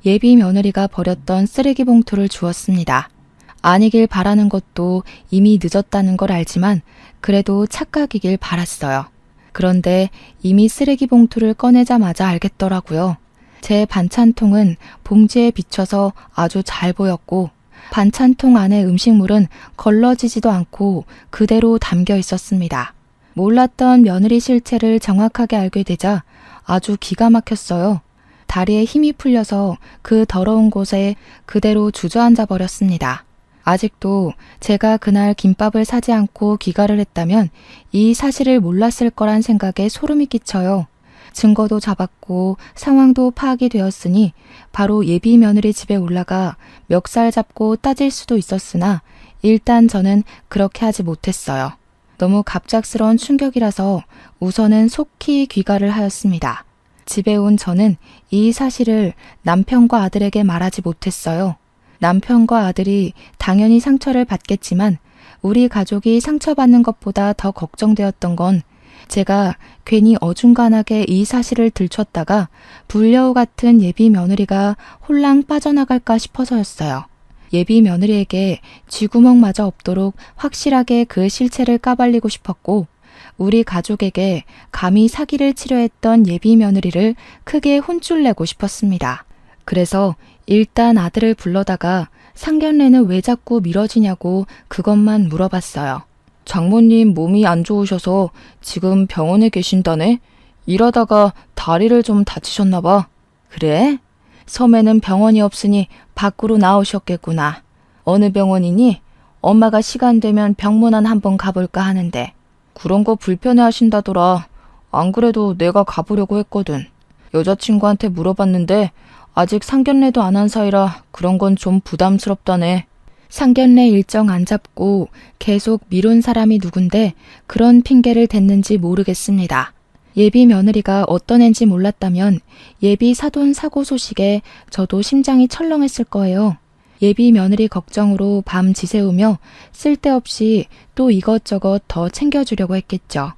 예비 며느리가 버렸던 쓰레기 봉투를 주었습니다. 아니길 바라는 것도 이미 늦었다는 걸 알지만 그래도 착각이길 바랐어요. 그런데 이미 쓰레기 봉투를 꺼내자마자 알겠더라고요. 제 반찬통은 봉지에 비춰서 아주 잘 보였고 반찬통 안의 음식물은 걸러지지도 않고 그대로 담겨 있었습니다. 몰랐던 며느리 실체를 정확하게 알게 되자 아주 기가 막혔어요. 다리에 힘이 풀려서 그 더러운 곳에 그대로 주저앉아 버렸습니다. 아직도 제가 그날 김밥을 사지 않고 귀가를 했다면 이 사실을 몰랐을 거란 생각에 소름이 끼쳐요. 증거도 잡았고 상황도 파악이 되었으니 바로 예비 며느리 집에 올라가 멱살 잡고 따질 수도 있었으나 일단 저는 그렇게 하지 못했어요. 너무 갑작스러운 충격이라서 우선은 속히 귀가를 하였습니다. 집에 온 저는 이 사실을 남편과 아들에게 말하지 못했어요. 남편과 아들이 당연히 상처를 받겠지만 우리 가족이 상처받는 것보다 더 걱정되었던 건 제가 괜히 어중간하게 이 사실을 들췄다가 불려우 같은 예비 며느리가 홀랑 빠져나갈까 싶어서였어요. 예비 며느리에게 쥐구멍마저 없도록 확실하게 그 실체를 까발리고 싶었고 우리 가족에게 감히 사기를 치려 했던 예비 며느리를 크게 혼쭐내고 싶었습니다. 그래서 일단 아들을 불러다가 상견례는 왜 자꾸 미뤄지냐고 그것만 물어봤어요. 장모님 몸이 안 좋으셔서 지금 병원에 계신다네? 일하다가 다리를 좀 다치셨나 봐. 그래? 섬에는 병원이 없으니 밖으로 나오셨겠구나. 어느 병원이니? 엄마가 시간 되면 병문안 한번 가볼까 하는데 그런 거 불편해 하신다더라. 안 그래도 내가 가보려고 했거든. 여자친구한테 물어봤는데 아직 상견례도 안 한 사이라 그런 건 좀 부담스럽다네. 상견례 일정 안 잡고 계속 미룬 사람이 누군데 그런 핑계를 댔는지 모르겠습니다. 예비 며느리가 어떤 앤지 몰랐다면 예비 사돈 사고 소식에 저도 심장이 철렁했을 거예요. 예비 며느리 걱정으로 밤 지새우며 쓸데없이 또 이것저것 더 챙겨주려고 했겠죠.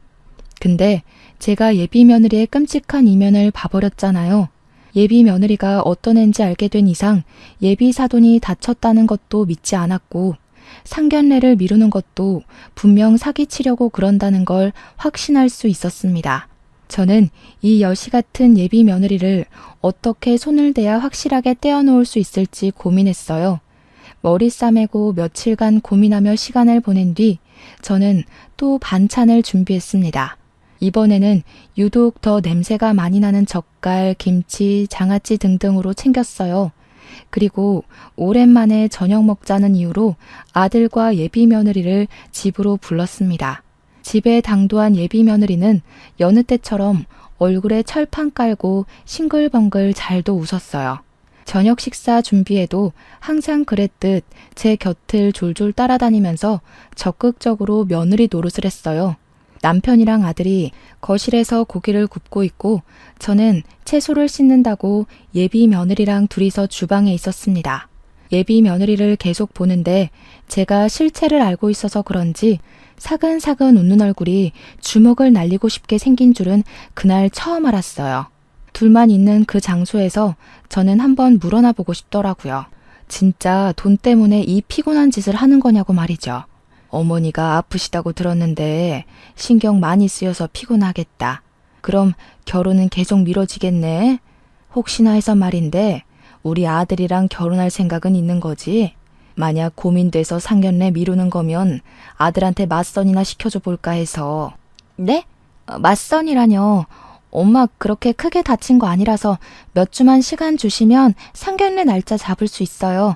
근데 제가 예비 며느리의 끔찍한 이면을 봐버렸잖아요. 예비 며느리가 어떤 앤지 알게 된 이상 예비 사돈이 다쳤다는 것도 믿지 않았고 상견례를 미루는 것도 분명 사기치려고 그런다는 걸 확신할 수 있었습니다. 저는 이 여시 같은 예비 며느리를 어떻게 손을 대야 확실하게 떼어놓을 수 있을지 고민했어요. 머리 싸매고 며칠간 고민하며 시간을 보낸 뒤 저는 또 반찬을 준비했습니다. 이번에는 유독 더 냄새가 많이 나는 젓갈, 김치, 장아찌 등등으로 챙겼어요. 그리고 오랜만에 저녁 먹자는 이유로 아들과 예비 며느리를 집으로 불렀습니다. 집에 당도한 예비 며느리는 여느 때처럼 얼굴에 철판 깔고 싱글벙글 잘도 웃었어요. 저녁 식사 준비에도 항상 그랬듯 제 곁을 졸졸 따라다니면서 적극적으로 며느리 노릇을 했어요. 남편이랑 아들이 거실에서 고기를 굽고 있고 저는 채소를 씻는다고 예비 며느리랑 둘이서 주방에 있었습니다. 예비 며느리를 계속 보는데 제가 실체를 알고 있어서 그런지 사근사근 웃는 얼굴이 주먹을 날리고 싶게 생긴 줄은 그날 처음 알았어요. 둘만 있는 그 장소에서 저는 한번 물어나 보고 싶더라고요. 진짜 돈 때문에 이 피곤한 짓을 하는 거냐고 말이죠. 어머니가 아프시다고 들었는데 신경 많이 쓰여서 피곤하겠다. 그럼 결혼은 계속 미뤄지겠네. 혹시나 해서 말인데 우리 아들이랑 결혼할 생각은 있는 거지? 만약 고민돼서 상견례 미루는 거면 아들한테 맞선이나 시켜줘 볼까 해서. 네? 맞선이라뇨. 엄마 그렇게 크게 다친 거 아니라서 몇 주만 시간 주시면 상견례 날짜 잡을 수 있어요.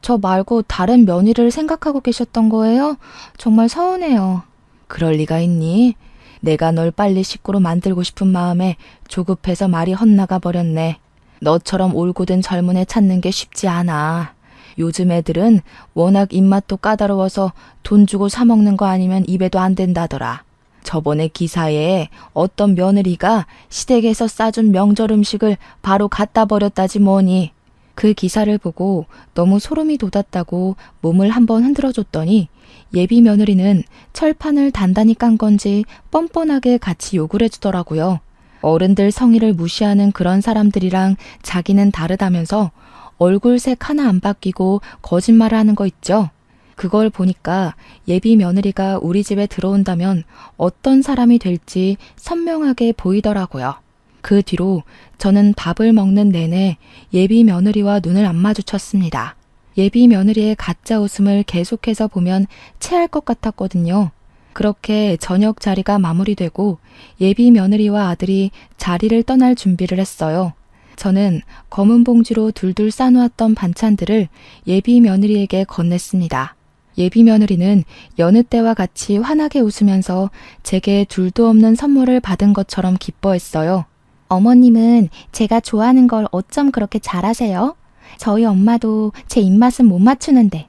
저 말고 다른 며느리를 생각하고 계셨던 거예요? 정말 서운해요. 그럴 리가 있니? 내가 널 빨리 식구로 만들고 싶은 마음에 조급해서 말이 헛나가 버렸네. 너처럼 올곧은 젊은 애 찾는 게 쉽지 않아. 요즘 애들은 워낙 입맛도 까다로워서 돈 주고 사 먹는 거 아니면 입에도 안 된다더라. 저번에 기사에 어떤 며느리가 시댁에서 싸준 명절 음식을 바로 갖다 버렸다지 뭐니. 그 기사를 보고 너무 소름이 돋았다고 몸을 한번 흔들어줬더니 예비 며느리는 철판을 단단히 깐 건지 뻔뻔하게 같이 욕을 해주더라고요. 어른들 성의를 무시하는 그런 사람들이랑 자기는 다르다면서 얼굴색 하나 안 바뀌고 거짓말을 하는 거 있죠. 그걸 보니까 예비 며느리가 우리 집에 들어온다면 어떤 사람이 될지 선명하게 보이더라고요. 그 뒤로 저는 밥을 먹는 내내 예비 며느리와 눈을 안 마주쳤습니다. 예비 며느리의 가짜 웃음을 계속해서 보면 체할 것 같았거든요. 그렇게 저녁 자리가 마무리되고 예비 며느리와 아들이 자리를 떠날 준비를 했어요. 저는 검은 봉지로 둘둘 싸놓았던 반찬들을 예비 며느리에게 건넸습니다. 예비 며느리는 여느 때와 같이 환하게 웃으면서 제게 둘도 없는 선물을 받은 것처럼 기뻐했어요. 어머님은 제가 좋아하는 걸 어쩜 그렇게 잘하세요? 저희 엄마도 제 입맛은 못 맞추는데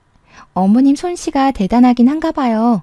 어머님 솜씨가 대단하긴 한가 봐요.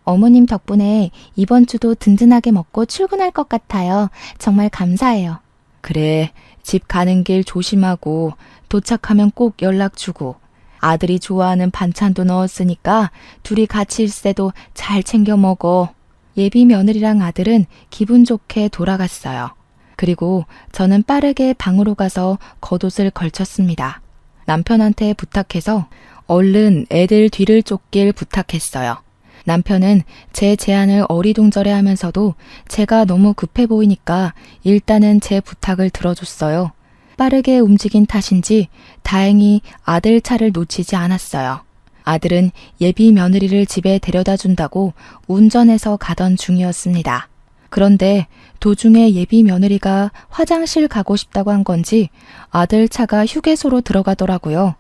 어머님 덕분에 이번 주도 든든하게 먹고 출근할 것 같아요. 정말 감사해요. 그래, 집 가는 길 조심하고 도착하면 꼭 연락 주고 아들이 좋아하는 반찬도 넣었으니까 둘이 같이 있을 때도 잘 챙겨 먹어. 예비 며느리랑 아들은 기분 좋게 돌아갔어요. 그리고 저는 빠르게 방으로 가서 겉옷을 걸쳤습니다. 남편한테 부탁해서 얼른 애들 뒤를 쫓길 부탁했어요. 남편은 제 제안을 어리둥절해 하면서도 제가 너무 급해 보이니까 일단은 제 부탁을 들어줬어요. 빠르게 움직인 탓인지 다행히 아들 차를 놓치지 않았어요. 아들은 예비 며느리를 집에 데려다 준다고 운전해서 가던 중이었습니다. 그런데 도중에 예비 며느리가 화장실 가고 싶다고 한 건지 아들 차가 휴게소로 들어가더라고요.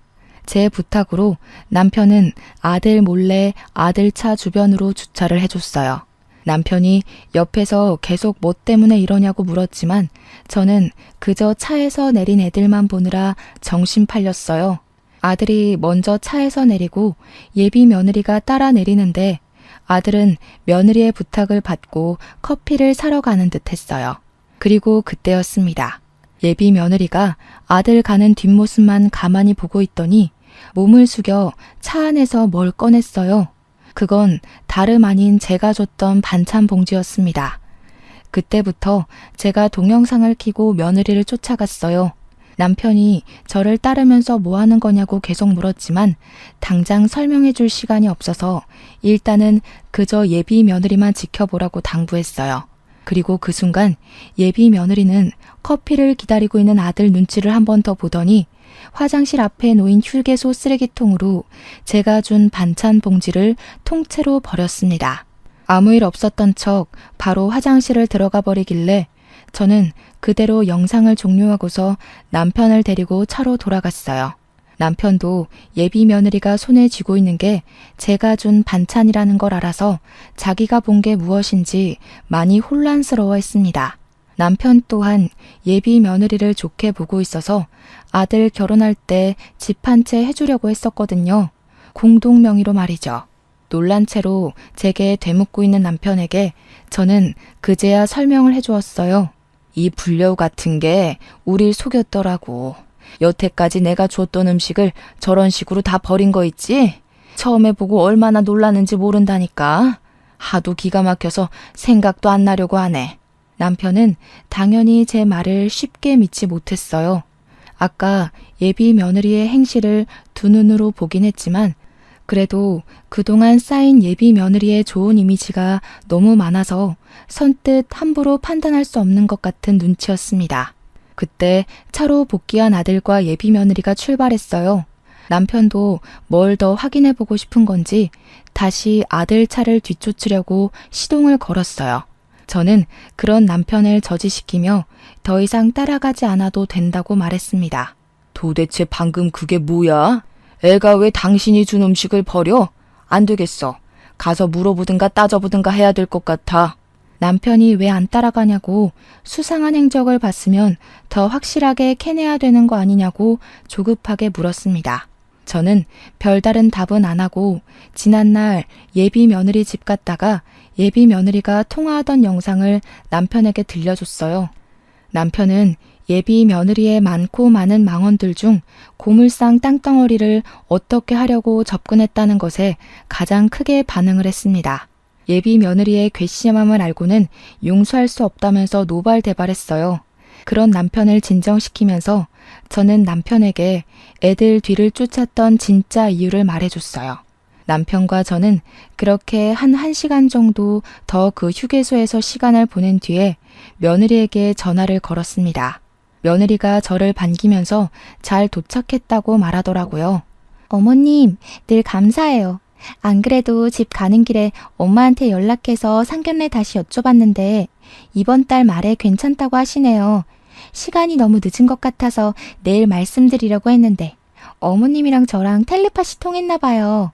제 부탁으로 남편은 아들 몰래 아들 차 주변으로 주차를 해줬어요. 남편이 옆에서 계속 뭐 때문에 이러냐고 물었지만 저는 그저 차에서 내린 애들만 보느라 정신 팔렸어요. 아들이 먼저 차에서 내리고 예비 며느리가 따라 내리는데 아들은 며느리의 부탁을 받고 커피를 사러 가는 듯 했어요. 그리고 그때였습니다. 예비 며느리가 아들 가는 뒷모습만 가만히 보고 있더니 몸을 숙여 차 안에서 뭘 꺼냈어요. 그건 다름 아닌 제가 줬던 반찬 봉지였습니다. 그때부터 제가 동영상을 켜고 며느리를 쫓아갔어요. 남편이 저를 따르면서 뭐 하는 거냐고 계속 물었지만 당장 설명해 줄 시간이 없어서 일단은 그저 예비 며느리만 지켜보라고 당부했어요. 그리고 그 순간 예비 며느리는 커피를 기다리고 있는 아들 눈치를 한 번 더 보더니 화장실 앞에 놓인 휴게소 쓰레기통으로 제가 준 반찬 봉지를 통째로 버렸습니다. 아무 일 없었던 척 바로 화장실을 들어가 버리길래 저는 그대로 영상을 종료하고서 남편을 데리고 차로 돌아갔어요. 남편도 예비 며느리가 손에 쥐고 있는 게 제가 준 반찬이라는 걸 알아서 자기가 본 게 무엇인지 많이 혼란스러워했습니다. 남편 또한 예비 며느리를 좋게 보고 있어서 아들 결혼할 때 집 한 채 해주려고 했었거든요. 공동 명의로 말이죠. 놀란 채로 제게 되묻고 있는 남편에게 저는 그제야 설명을 해주었어요. 이 불려우 같은 게 우릴 속였더라고. 여태까지 내가 줬던 음식을 저런 식으로 다 버린 거 있지? 처음에 보고 얼마나 놀랐는지 모른다니까. 하도 기가 막혀서 생각도 안 나려고 하네. 남편은 당연히 제 말을 쉽게 믿지 못했어요. 아까 예비 며느리의 행실을 두 눈으로 보긴 했지만 그래도 그동안 쌓인 예비 며느리의 좋은 이미지가 너무 많아서 선뜻 함부로 판단할 수 없는 것 같은 눈치였습니다. 그때 차로 복귀한 아들과 예비 며느리가 출발했어요. 남편도 뭘 더 확인해보고 싶은 건지 다시 아들 차를 뒤쫓으려고 시동을 걸었어요. 저는 그런 남편을 저지시키며 더 이상 따라가지 않아도 된다고 말했습니다. 도대체 방금 그게 뭐야? 애가 왜 당신이 준 음식을 버려? 안 되겠어. 가서 물어보든가 따져보든가 해야 될 것 같아. 남편이 왜 안 따라가냐고 수상한 행적을 봤으면 더 확실하게 캐내야 되는 거 아니냐고 조급하게 물었습니다. 저는 별다른 답은 안 하고 지난날 예비 며느리 집 갔다가 예비 며느리가 통화하던 영상을 남편에게 들려줬어요. 남편은 예비 며느리의 많고 많은 망언들 중 고물상 땅덩어리를 어떻게 하려고 접근했다는 것에 가장 크게 반응을 했습니다. 예비 며느리의 괘씸함을 알고는 용서할 수 없다면서 노발대발했어요. 그런 남편을 진정시키면서 저는 남편에게 애들 뒤를 쫓았던 진짜 이유를 말해줬어요. 남편과 저는 그렇게 한 1시간 정도 더 그 휴게소에서 시간을 보낸 뒤에 며느리에게 전화를 걸었습니다. 며느리가 저를 반기면서 잘 도착했다고 말하더라고요. 어머님, 늘 감사해요. 안 그래도 집 가는 길에 엄마한테 연락해서 상견례 다시 여쭤봤는데 이번 달 말에 괜찮다고 하시네요. 시간이 너무 늦은 것 같아서 내일 말씀드리려고 했는데 어머님이랑 저랑 텔레파시 통했나 봐요.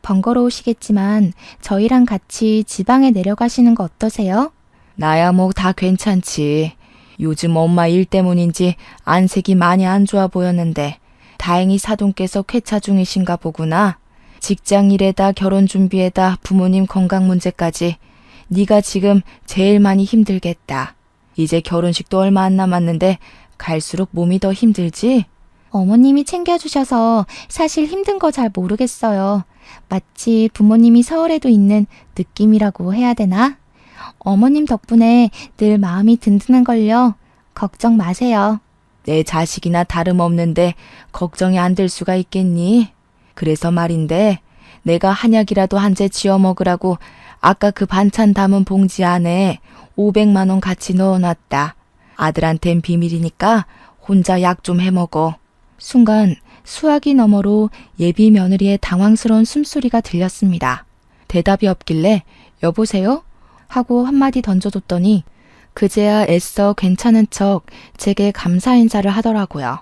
번거로우시겠지만 저희랑 같이 지방에 내려가시는 거 어떠세요? 나야 뭐 다 괜찮지. 요즘 엄마 일 때문인지 안색이 많이 안 좋아 보였는데 다행히 사돈께서 쾌차 중이신가 보구나. 직장 일에다 결혼 준비에다 부모님 건강 문제까지 네가 지금 제일 많이 힘들겠다. 이제 결혼식도 얼마 안 남았는데 갈수록 몸이 더 힘들지? 어머님이 챙겨주셔서 사실 힘든 거 잘 모르겠어요. 마치 부모님이 서울에도 있는 느낌이라고 해야 되나? 어머님 덕분에 늘 마음이 든든한걸요. 걱정 마세요. 내 자식이나 다름없는데 걱정이 안 될 수가 있겠니? 그래서 말인데 내가 한약이라도 한 재 지어 먹으라고 아까 그 반찬 담은 봉지 안에 500만 원 같이 넣어놨다. 아들한텐 비밀이니까 혼자 약 좀 해먹어. 순간 수화기 너머로 예비 며느리의 당황스러운 숨소리가 들렸습니다. 대답이 없길래 여보세요? 하고 한마디 던져줬더니 그제야 애써 괜찮은 척 제게 감사 인사를 하더라고요.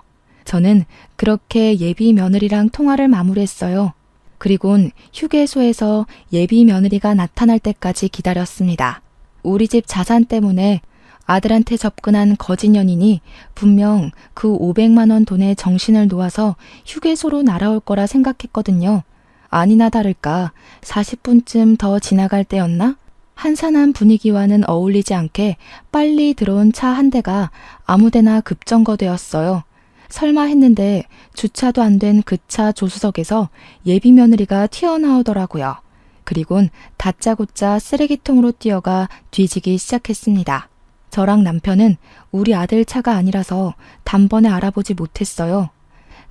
저는 그렇게 예비 며느리랑 통화를 마무리했어요. 그리곤 휴게소에서 예비 며느리가 나타날 때까지 기다렸습니다. 우리 집 자산 때문에 아들한테 접근한 거짓 연인이 분명 그 500만 원 돈에 정신을 놓아서 휴게소로 날아올 거라 생각했거든요. 아니나 다를까 40분쯤 더 지나갈 때였나? 한산한 분위기와는 어울리지 않게 빨리 들어온 차 한 대가 아무데나 급정거되었어요. 설마 했는데 주차도 안 된 그 차 조수석에서 예비 며느리가 튀어나오더라고요. 그리곤 다짜고짜 쓰레기통으로 뛰어가 뒤지기 시작했습니다. 저랑 남편은 우리 아들 차가 아니라서 단번에 알아보지 못했어요.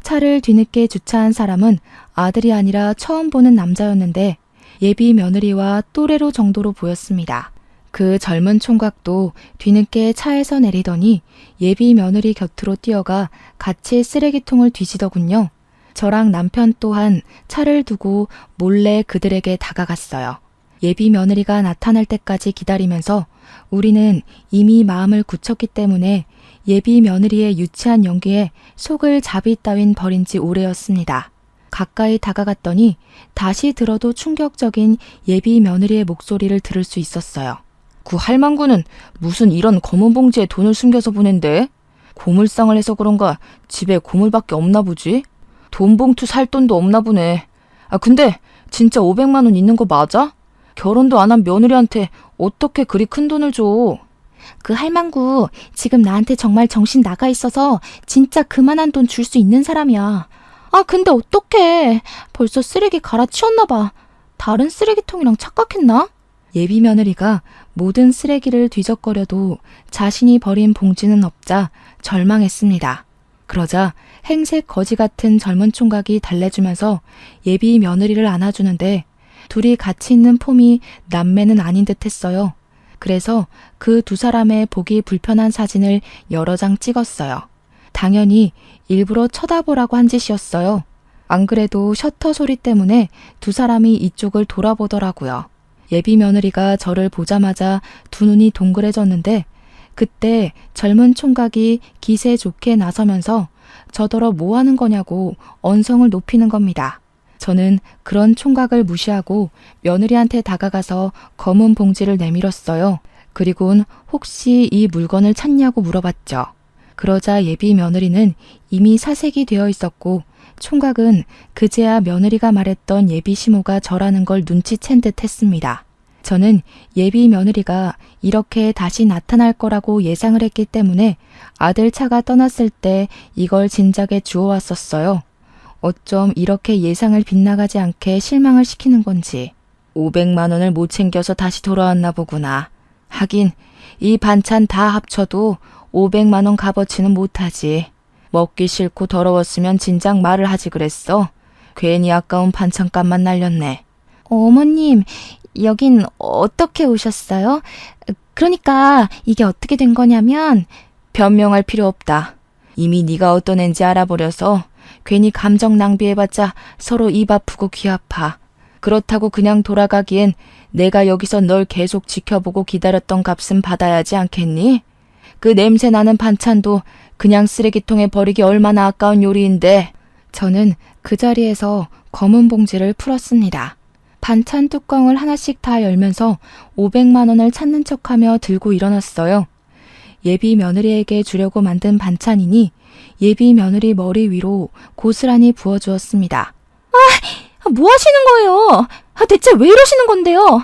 차를 뒤늦게 주차한 사람은 아들이 아니라 처음 보는 남자였는데 예비 며느리와 또래로 정도로 보였습니다. 그 젊은 총각도 뒤늦게 차에서 내리더니 예비 며느리 곁으로 뛰어가 같이 쓰레기통을 뒤지더군요. 저랑 남편 또한 차를 두고 몰래 그들에게 다가갔어요. 예비 며느리가 나타날 때까지 기다리면서 우리는 이미 마음을 굳혔기 때문에 예비 며느리의 유치한 연기에 속을 자비 따윈 버린 지 오래였습니다. 가까이 다가갔더니 다시 들어도 충격적인 예비 며느리의 목소리를 들을 수 있었어요. 그 할망구는 무슨 이런 검은 봉지에 돈을 숨겨서 보낸대? 고물상을 해서 그런가 집에 고물밖에 없나 보지? 돈 봉투 살 돈도 없나 보네. 아 근데 진짜 500만 원 있는 거 맞아? 결혼도 안 한 며느리한테 어떻게 그리 큰 돈을 줘? 그 할망구 지금 나한테 정말 정신 나가 있어서 진짜 그만한 돈 줄 수 있는 사람이야. 아 근데 어떡해. 벌써 쓰레기 갈아치웠나 봐. 다른 쓰레기통이랑 착각했나? 예비 며느리가 모든 쓰레기를 뒤적거려도 자신이 버린 봉지는 없자 절망했습니다. 그러자 행색 거지 같은 젊은 총각이 달래주면서 예비 며느리를 안아주는데 둘이 같이 있는 폼이 남매는 아닌 듯 했어요. 그래서 그 두 사람의 보기 불편한 사진을 여러 장 찍었어요. 당연히 일부러 쳐다보라고 한 짓이었어요. 안 그래도 셔터 소리 때문에 두 사람이 이쪽을 돌아보더라고요. 예비 며느리가 저를 보자마자 두 눈이 동그래졌는데 그때 젊은 총각이 기세 좋게 나서면서 저더러 뭐 하는 거냐고 언성을 높이는 겁니다. 저는 그런 총각을 무시하고 며느리한테 다가가서 검은 봉지를 내밀었어요. 그리곤 혹시 이 물건을 찾냐고 물어봤죠. 그러자 예비 며느리는 이미 사색이 되어 있었고 총각은 그제야 며느리가 말했던 예비 시모가 저라는 걸 눈치챈 듯 했습니다. 저는 예비 며느리가 이렇게 다시 나타날 거라고 예상을 했기 때문에 아들 차가 떠났을 때 이걸 진작에 주워왔었어요. 어쩜 이렇게 예상을 빗나가지 않게 실망을 시키는 건지. 500만 원을 못 챙겨서 다시 돌아왔나 보구나. 하긴 이 반찬 다 합쳐도 500만 원 값어치는 못하지. 먹기 싫고 더러웠으면 진작 말을 하지 그랬어. 괜히 아까운 반찬값만 날렸네. 어머님, 여긴 어떻게 오셨어요? 그러니까 이게 어떻게 된 거냐면 변명할 필요 없다. 이미 네가 어떤 앤지 알아버려서 괜히 감정 낭비해봤자 서로 입 아프고 귀 아파. 그렇다고 그냥 돌아가기엔 내가 여기서 널 계속 지켜보고 기다렸던 값은 받아야지 않겠니? 그 냄새 나는 반찬도 그냥 쓰레기통에 버리기 얼마나 아까운 요리인데. 저는 그 자리에서 검은 봉지를 풀었습니다. 반찬 뚜껑을 하나씩 다 열면서 500만 원을 찾는 척하며 들고 일어났어요. 예비 며느리에게 주려고 만든 반찬이니 예비 며느리 머리 위로 고스란히 부어주었습니다. 뭐 하시는 거예요? 대체 왜 이러시는 건데요?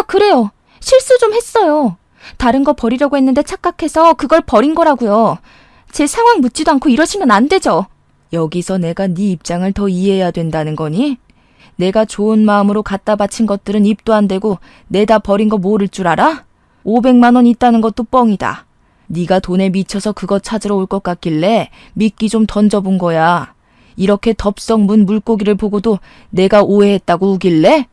그래요. 실수 좀 했어요. 다른 거 버리려고 했는데 착각해서 그걸 버린 거라고요. 제 상황 묻지도 않고 이러시면 안 되죠. 여기서 내가 네 입장을 더 이해해야 된다는 거니? 내가 좋은 마음으로 갖다 바친 것들은 입도 안 대고 내다 버린 거 모를 줄 알아? 500만 원 있다는 것도 뻥이다. 네가 돈에 미쳐서 그거 찾으러 올 것 같길래 미끼 좀 던져본 거야. 이렇게 덥석 문 물고기를 보고도 내가 오해했다고 우길래?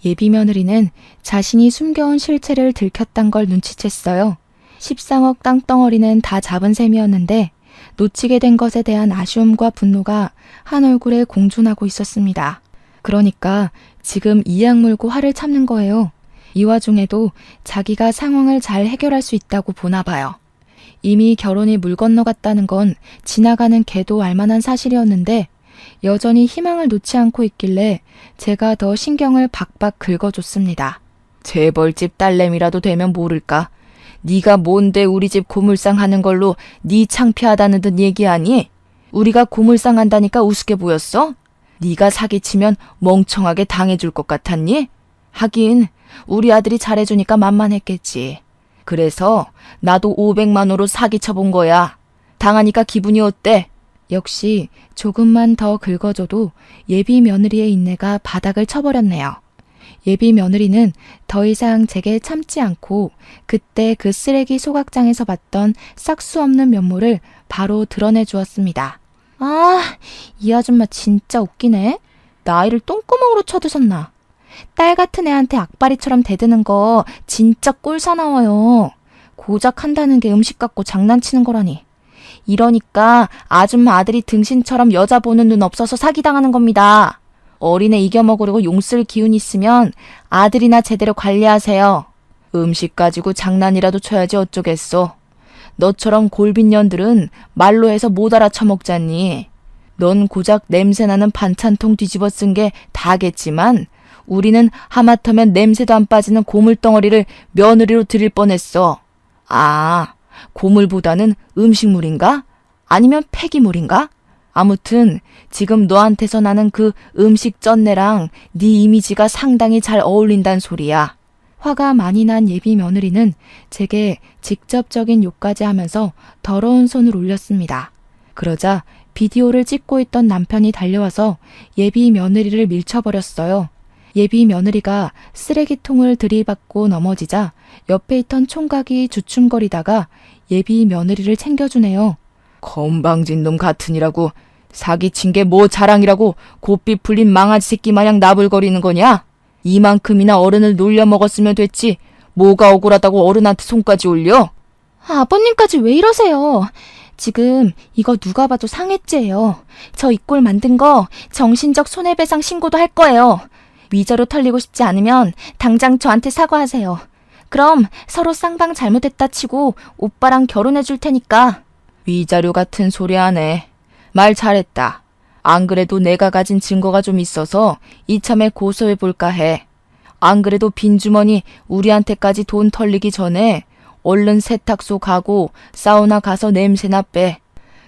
예비 며느리는 자신이 숨겨온 실체를 들켰단 걸 눈치챘어요. 13억 땅덩어리는 다 잡은 셈이었는데 놓치게 된 것에 대한 아쉬움과 분노가 한 얼굴에 공존하고 있었습니다. 그러니까 지금 이악 물고 화를 참는 거예요. 이 와중에도 자기가 상황을 잘 해결할 수 있다고 보나 봐요. 이미 결혼이 물 건너갔다는 건 지나가는 개도 알만한 사실이었는데 여전히 희망을 놓지 않고 있길래 제가 더 신경을 박박 긁어줬습니다. 재벌집 딸내미라도 되면 모를까? 네가 뭔데 우리 집 고물상 하는 걸로 네 창피하다는 듯 얘기하니? 우리가 고물상 한다니까 우습게 보였어? 네가 사기치면 멍청하게 당해줄 것 같았니? 하긴 우리 아들이 잘해주니까 만만했겠지. 그래서 나도 500만 원으로 사기쳐본 거야. 당하니까 기분이 어때? 역시 조금만 더 긁어줘도 예비 며느리의 인내가 바닥을 쳐버렸네요. 예비 며느리는 더 이상 제게 참지 않고 그때 그 쓰레기 소각장에서 봤던 싹수 없는 면모를 바로 드러내 주었습니다. 아, 이 아줌마 진짜 웃기네. 나이를 똥구멍으로 쳐드셨나. 딸 같은 애한테 악바리처럼 대드는 거 진짜 꼴사나워요. 고작 한다는 게 음식 갖고 장난치는 거라니. 이러니까 아줌마 아들이 등신처럼 여자 보는 눈 없어서 사기당하는 겁니다. 어린애 이겨먹으려고 용쓸 기운 있으면 아들이나 제대로 관리하세요. 음식 가지고 장난이라도 쳐야지 어쩌겠어. 너처럼 골빈년들은 말로 해서 못 알아쳐먹잖니. 넌 고작 냄새나는 반찬통 뒤집어 쓴 게 다겠지만 우리는 하마터면 냄새도 안 빠지는 고물덩어리를 며느리로 드릴 뻔했어. 아, 고물보다는 음식물인가? 아니면 폐기물인가? 아무튼 지금 너한테서 나는 그 음식 쩐내랑 네 이미지가 상당히 잘 어울린단 소리야. 화가 많이 난 예비 며느리는 제게 직접적인 욕까지 하면서 더러운 손을 올렸습니다. 그러자 비디오를 찍고 있던 남편이 달려와서 예비 며느리를 밀쳐버렸어요. 예비 며느리가 쓰레기통을 들이받고 넘어지자 옆에 있던 총각이 주춤거리다가 예비 며느리를 챙겨주네요. 건방진 놈 같으니라고 사기친 게 뭐 자랑이라고 곱비 풀린 망아지 새끼 마냥 나불거리는 거냐? 이만큼이나 어른을 놀려 먹었으면 됐지 뭐가 억울하다고 어른한테 손까지 올려? 아버님까지 왜 이러세요? 지금 이거 누가 봐도 상해죄예요. 저 이 꼴 만든 거 정신적 손해배상 신고도 할 거예요. 위자료 털리고 싶지 않으면 당장 저한테 사과하세요. 그럼 서로 쌍방 잘못했다 치고 오빠랑 결혼해 줄 테니까. 위자료 같은 소리 하네. 말 잘했다. 안 그래도 내가 가진 증거가 좀 있어서 이참에 고소해 볼까 해. 안 그래도 빈주머니 우리한테까지 돈 털리기 전에 얼른 세탁소 가고 사우나 가서 냄새나 빼.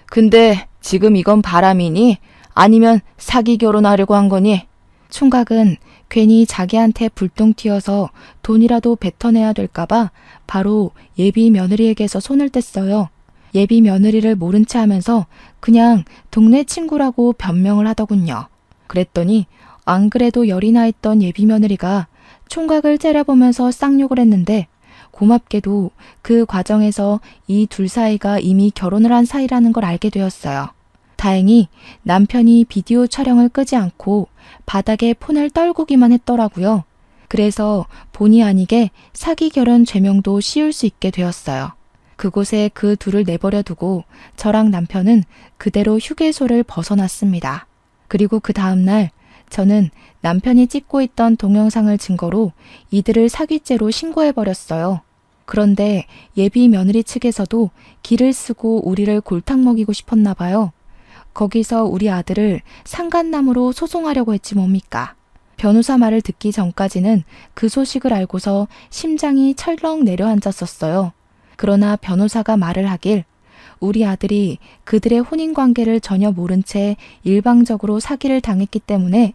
근데 지금 이건 바람이니? 아니면 사기 결혼하려고 한 거니? 총각은 괜히 자기한테 불똥 튀어서 돈이라도 뱉어내야 될까봐 바로 예비 며느리에게서 손을 뗐어요. 예비 며느리를 모른 체 하면서 그냥 동네 친구라고 변명을 하더군요. 그랬더니 안 그래도 열이 나 있던 예비 며느리가 총각을 째려보면서 쌍욕을 했는데 고맙게도 그 과정에서 이 둘 사이가 이미 결혼을 한 사이라는 걸 알게 되었어요. 다행히 남편이 비디오 촬영을 끄지 않고 바닥에 폰을 떨구기만 했더라고요. 그래서 본의 아니게 사기 결혼 죄명도 씌울 수 있게 되었어요. 그곳에 그 둘을 내버려 두고 저랑 남편은 그대로 휴게소를 벗어났습니다. 그리고 그 다음날 저는 남편이 찍고 있던 동영상을 증거로 이들을 사기죄로 신고해버렸어요. 그런데 예비 며느리 측에서도 기를 쓰고 우리를 골탕 먹이고 싶었나 봐요. 거기서 우리 아들을 상간남으로 소송하려고 했지 뭡니까. 변호사 말을 듣기 전까지는 그 소식을 알고서 심장이 철렁 내려앉았었어요. 그러나 변호사가 말을 하길 우리 아들이 그들의 혼인관계를 전혀 모른 채 일방적으로 사기를 당했기 때문에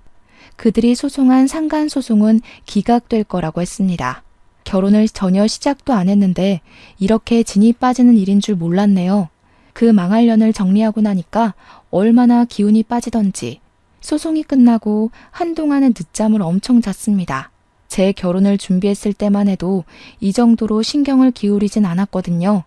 그들이 소송한 상간소송은 기각될 거라고 했습니다. 결혼을 전혀 시작도 안 했는데 이렇게 진이 빠지는 일인 줄 몰랐네요. 그 망할 년을 정리하고 나니까 얼마나 기운이 빠지던지. 소송이 끝나고 한동안은 늦잠을 엄청 잤습니다. 제 결혼을 준비했을 때만 해도 이 정도로 신경을 기울이진 않았거든요.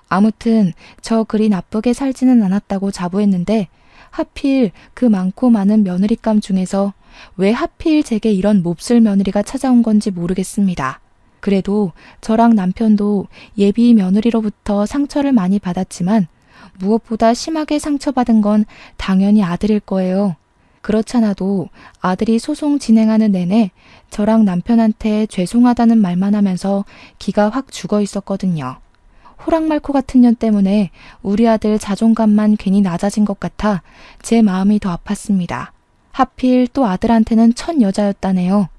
아무튼 저 그리 나쁘게 살지는 않았다고 자부했는데 하필 그 많고 많은 며느리감 중에서 왜 하필 제게 이런 몹쓸 며느리가 찾아온 건지 모르겠습니다. 그래도 저랑 남편도 예비 며느리로부터 상처를 많이 받았지만 무엇보다 심하게 상처받은 건 당연히 아들일 거예요. 그렇잖아도 아들이 소송 진행하는 내내 저랑 남편한테 죄송하다는 말만 하면서 기가 확 죽어 있었거든요. 호랑말코 같은 년 때문에 우리 아들 자존감만 괜히 낮아진 것 같아 제 마음이 더 아팠습니다. 하필 또 아들한테는 첫 여자였다네요.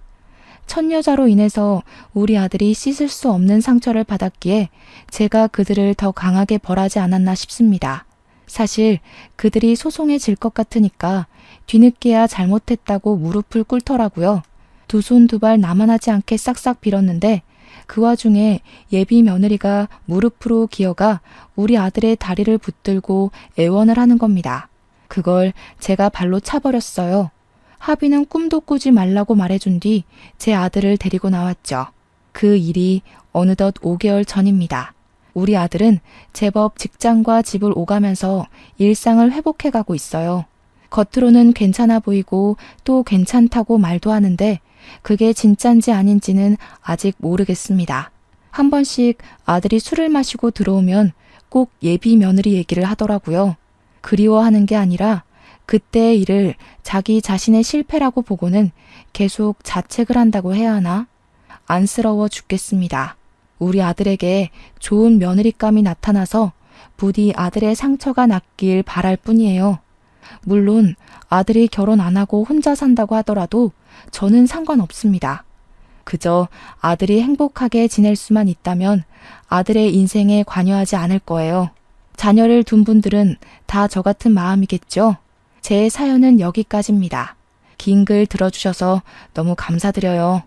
첫 여자로 인해서 우리 아들이 씻을 수 없는 상처를 받았기에 제가 그들을 더 강하게 벌하지 않았나 싶습니다. 사실 그들이 소송에 질 것 같으니까 뒤늦게야 잘못했다고 무릎을 꿇더라고요. 두 손 두 발 나만하지 않게 싹싹 빌었는데 그 와중에 예비 며느리가 무릎으로 기어가 우리 아들의 다리를 붙들고 애원을 하는 겁니다. 그걸 제가 발로 차버렸어요. 하비는 꿈도 꾸지 말라고 말해준 뒤 제 아들을 데리고 나왔죠. 그 일이 어느덧 5개월 전입니다. 우리 아들은 제법 직장과 집을 오가면서 일상을 회복해가고 있어요. 겉으로는 괜찮아 보이고 또 괜찮다고 말도 하는데 그게 진짠지 아닌지는 아직 모르겠습니다. 한 번씩 아들이 술을 마시고 들어오면 꼭 예비 며느리 얘기를 하더라고요. 그리워하는 게 아니라 그때의 일을 자기 자신의 실패라고 보고는 계속 자책을 한다고 해야 하나? 안쓰러워 죽겠습니다. 우리 아들에게 좋은 며느리감이 나타나서 부디 아들의 상처가 낫길 바랄 뿐이에요. 물론 아들이 결혼 안 하고 혼자 산다고 하더라도 저는 상관없습니다. 그저 아들이 행복하게 지낼 수만 있다면 아들의 인생에 관여하지 않을 거예요. 자녀를 둔 분들은 다 저 같은 마음이겠죠? 제 사연은 여기까지입니다. 긴 글 들어주셔서 너무 감사드려요.